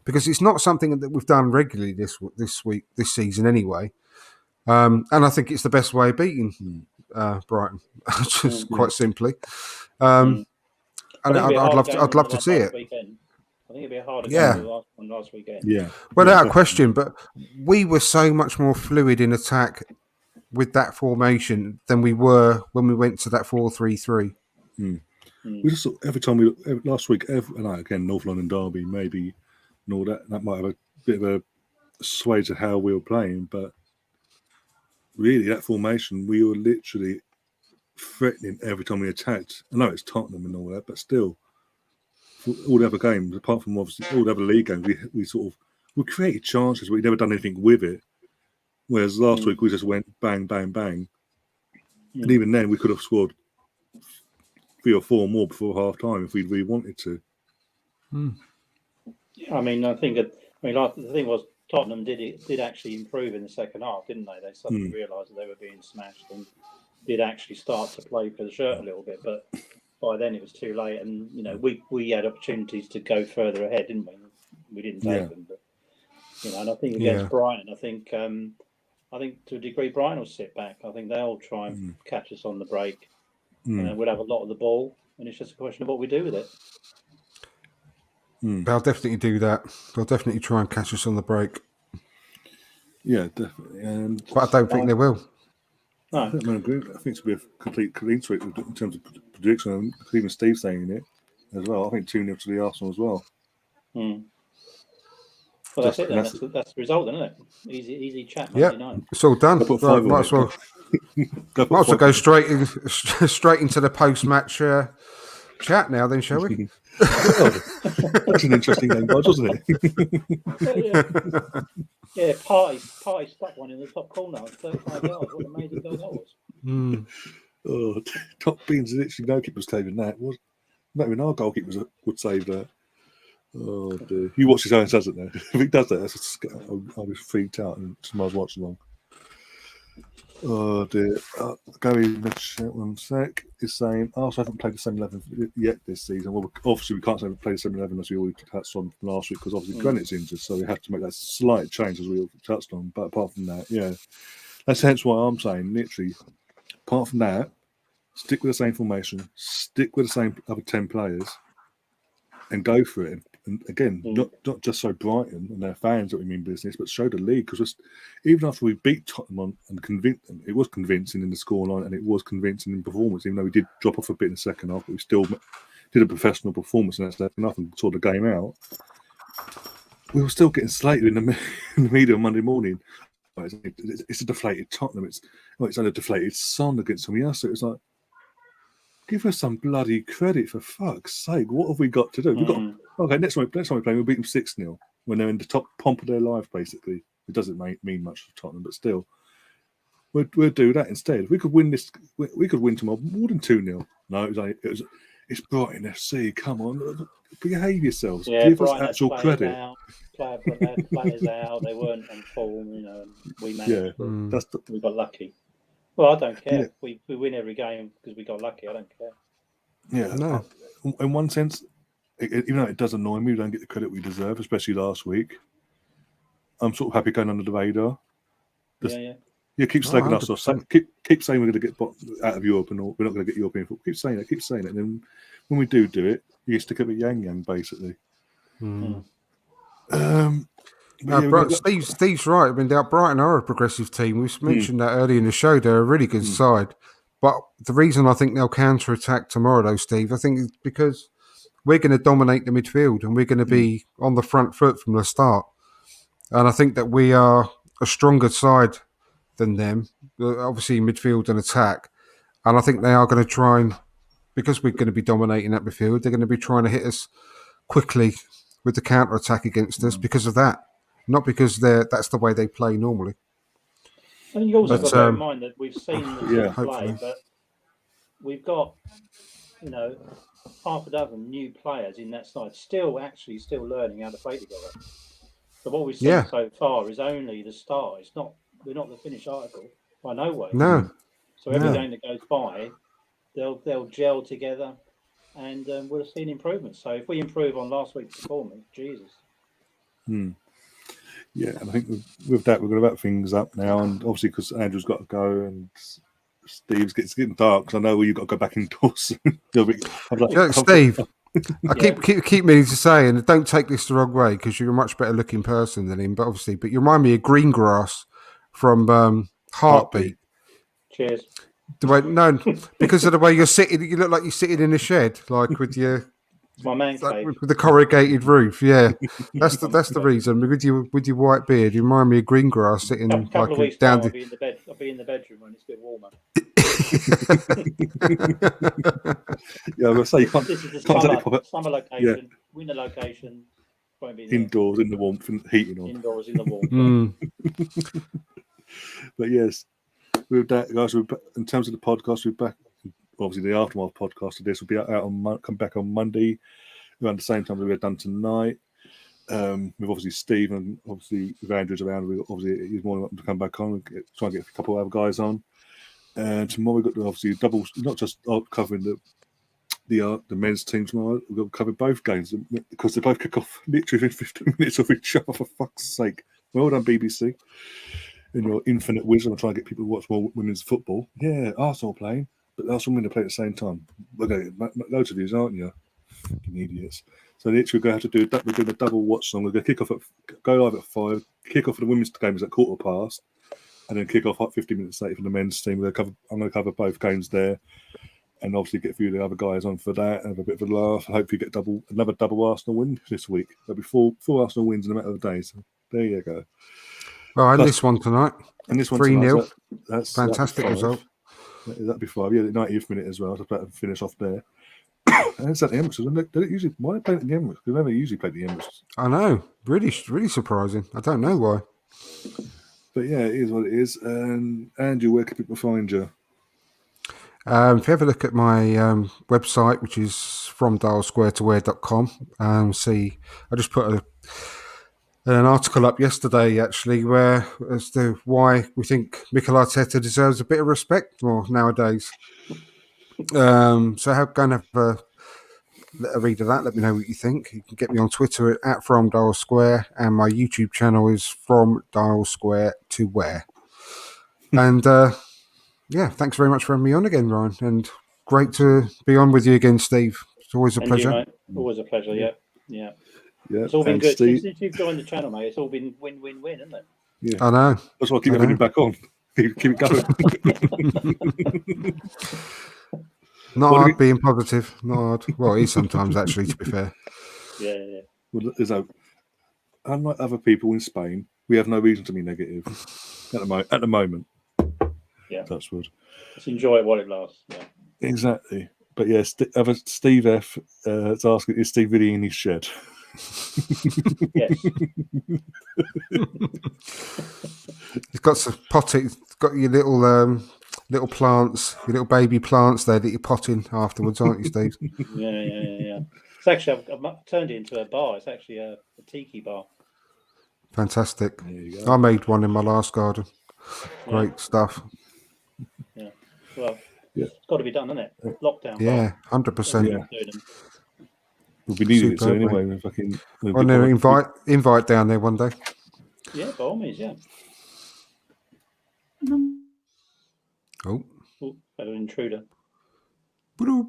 Because it's not something that we've done regularly this season anyway. And I think it's the best way of beating Brighton, just quite simply. And I'd love to see it. Weekend. I think it'd be a harder game than last weekend. Yeah. Without question, but we were so much more fluid in attack with that formation than we were when we went to that 4-3-3. We just every time last week, again, North London derby, maybe, and all that might have a bit of a sway to how we were playing, but really that formation, we were literally threatening every time we attacked. I know it's Tottenham and all that, but still, for all the other games, apart from obviously all the other league games, we created chances, but we never done anything with it. Whereas last week we just went bang, bang, bang, and even then we could have scored 3 or 4 more before half time if we really wanted to. Yeah, I mean, the thing was Tottenham did actually improve in the second half, didn't they? They suddenly realised that they were being smashed and did actually start to play for the shirt a little bit, but by then it was too late. And we had opportunities to go further ahead, didn't we? We didn't take them, but and I think against Brighton, I think to a degree Brighton will sit back. I think they'll try and catch us on the break. We'll have a lot of the ball, and it's just a question of what we do with it. They'll definitely do that. They'll definitely try and catch us on the break. Yeah, definitely. But I don't think they will. No. I think it's going to be a complete clean sweep in terms of prediction. And even Steve saying it as well. I think 2-0 to the Arsenal as well. Well, that's it then. That's the result, isn't it? Easy chat. Yeah, it's all done. Might as well go straight into the post-match chat now, then, shall we? That's an interesting game, wasn't it? Yeah, Party stuck one in the top corner, 35 yards. What an amazing goal that was. Top beans, literally no keeper was saving that. Not even our goalkeepers would save that. Oh dear! He watches his own, doesn't he? If he does that, I was freaked out and I was watching along. Oh dear! Gary in the chat 1 sec is saying Arsenal haven't played the same 11 yet this season. Well, obviously we can't say we've played the same 11 as we already touched on last week because obviously Granite's injured, so we have to make that slight change as we all touched on. But apart from that, that's hence why I'm saying literally. Apart from that, stick with the same formation, stick with the same other 10 players, and go for it. And again, not just so Brighton and their fans that we mean business, but show the league. Because even after we beat Tottenham and convinced them, it was convincing in the scoreline and it was convincing in performance, even though we did drop off a bit in the second half, but we still did a professional performance in that second half and saw the game out. We were still getting slated in the media on Monday morning. It's a deflated Tottenham. It's only a deflated Son against somebody else. So it's like, give us some bloody credit, for fuck's sake. What have we got to do? We've got next time we play, we'll beat them 6-0 when they're in the top pomp of their life, basically. It doesn't mean much for Tottenham, but still. We'll do that instead. We could win this. We could win tomorrow more than 2-0. No, it's Brighton FC. Come on, behave yourselves. Yeah, give Brighton us actual credit. Players out. They weren't on form. And we managed. We got lucky. Well, I don't care. Yeah. We win every game because we got lucky. I don't care. Yeah, no. In one sense, even though it does annoy me, we don't get the credit we deserve, especially last week. I'm sort of happy going under the radar. Keep slagging us off. Keep saying we're going to get out of Europe and all. We're not going to get European football. Keep saying it. And then when we do it, you stick up a yang, basically. Steve's right. I mean, Brighton are a progressive team. We've mentioned that earlier in the show. They're a really good side. But the reason I think they'll counter-attack tomorrow, though, Steve, I think is because we're going to dominate the midfield and we're going to be on the front foot from the start. And I think that we are a stronger side than them, obviously midfield and attack. And I think they are going to try and, because we're going to be dominating that midfield, they're going to be trying to hit us quickly with the counter attack against us because of that, not because that's the way they play normally. I think you also got to bear in mind that we've seen the team play, hopefully. but we've got, half a dozen new players in that side still learning how to play together. So what we've seen so far is only the start. We're not the finished article by no way. No. So every game that goes by, they'll gel together, and we'll see an improvement. So if we improve on last week's performance, Jesus. Yeah, and I think with that, we're going to wrap things up now. And obviously, because Andrew's got to go and Steve's getting dark, because I know you've got to go back indoors. Steve, I keep meaning to say, and don't take this the wrong way, because you're a much better looking person than him, but you remind me of Greengrass from Heartbeat. Cheers. Because of the way you're sitting, you look like you're sitting in a shed, like with your my man cave. With the corrugated roof. Yeah, that's the reason. With your white beard, you remind me of Greengrass sitting A couple of weeks down. I'll be in the bed. I'll be in the bedroom when it's a bit warmer. Yeah, I was say you can't. This is the summer location, winter location. Won't be indoors in the warmth and heating on. Indoors in the warmth. But yes, with that, guys, in terms of the podcast, we're back. Obviously, the aftermath podcast of this will be out on come back on Monday around the same time that we've done tonight. With obviously Steve and obviously with Andrew's around, obviously he's more than welcome to come back on and try and get a couple of other guys on. And tomorrow we've got obviously double, not just covering the men's team tomorrow. We've got to cover both games because they both kick off literally within 15 minutes of each other. For fuck's sake! Well done, BBC. In your infinite wisdom, I'm trying to get people to watch more women's football. Yeah, Arsenal playing. But that's when they play at the same time. Okay, loads of yous, aren't you? Fucking idiots. So literally, we're going to have to do that. We're doing a double watch song. We're going to go live at 5. Kick off for the women's games at 15:15, and then kick off 15 minutes later for the men's team. I'm going to cover both games there, and obviously get a few of the other guys on for that. Have a bit of a laugh. Hopefully, get another double Arsenal win this week. There'll be four Arsenal wins in a matter of days. So there you go. Well, and this one tonight. And this one 3-0. That's fantastic result. That'd be 5. Yeah, the 90th minute as well. To finish off there. And it's at the Emirates. Why are they playing at the Emirates? Because they never usually play at the Emirates. I know. Really, really surprising. I don't know why. But yeah, it is what it is. And Andrew, where can people find you? If you have a look at my website, which is fromdialsquaretowhere.com, see, I just put an article up yesterday, actually, where as to why we think Mikel Arteta deserves a bit of respect more nowadays. So go and have a read of that. Let me know what you think. You can get me on Twitter at FromDialSquare, and my YouTube channel is From Dial Square to Where. And thanks very much for having me on again, Ryan. And great to be on with you again, Steve. It's always a pleasure. You, always a pleasure. Yeah. It's all been good since you've joined the channel, mate. It's all been win-win-win, isn't it? Yeah, I know. That's why I keep having him back on. Keep it going. Not hard being positive. Not hard. Well, it is sometimes, actually, to be fair. Yeah. Well, unlike other people in Spain, we have no reason to be negative at the moment. Yeah. That's good. Let's enjoy it while it lasts. Yeah. Exactly. But yeah, Steve F. is asking, is Steve really in his shed? Yes. He's got some potting. He's got your little plants, your little baby plants there that you're potting afterwards, aren't you, Steve? Yeah. It's actually I've turned it into a bar. It's actually a tiki bar. Fantastic. There you go. I made one in my last garden. Great stuff. Yeah. Well, it's got to be done, isn't it? Lockdown. Yeah, 100%. Yeah. We'll be needing it soon anyway. Invite down there one day. Yeah, by all means, yeah. Oh, had an intruder. Bloop,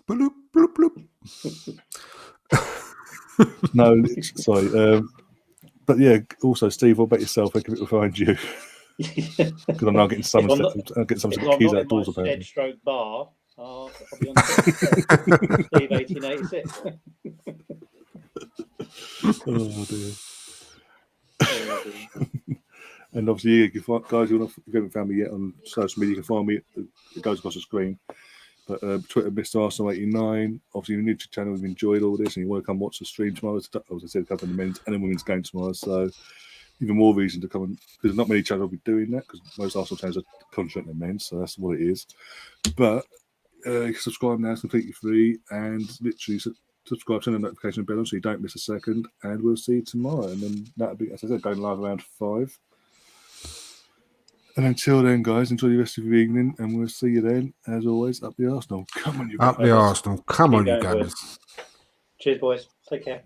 bloop, bloop, bloop. No, sorry. But yeah, also, Steve, what about yourself? Where can people find you? Because I'm now getting some keys outdoors about it. Stroke bar. I'll be on Steve 1886. Oh dear. And obviously, you can find, guys, if you haven't found me yet on social media, you can find me. It goes across the screen. But Twitter, Mr. Arsenal 89. Obviously, if you're new to the channel, you've enjoyed all this, and you want to come watch the stream tomorrow. As I said, a couple of the men's and the women's game tomorrow. So, even more reason to come and, because not many channels will be doing that, because most Arsenal channels are concentrating on men's, so that's what it is. But you can subscribe now, it's completely free, and literally subscribe, turn the notification bell on so you don't miss a second, and we'll see you tomorrow. And then that'll be, as I said, going live around 5. And until then, guys, enjoy the rest of your evening, and we'll see you then, as always, up the Arsenal. Come on, you Up the guys. Arsenal. Come on, you Keep going, gunners. boys. Cheers, boys. Take care.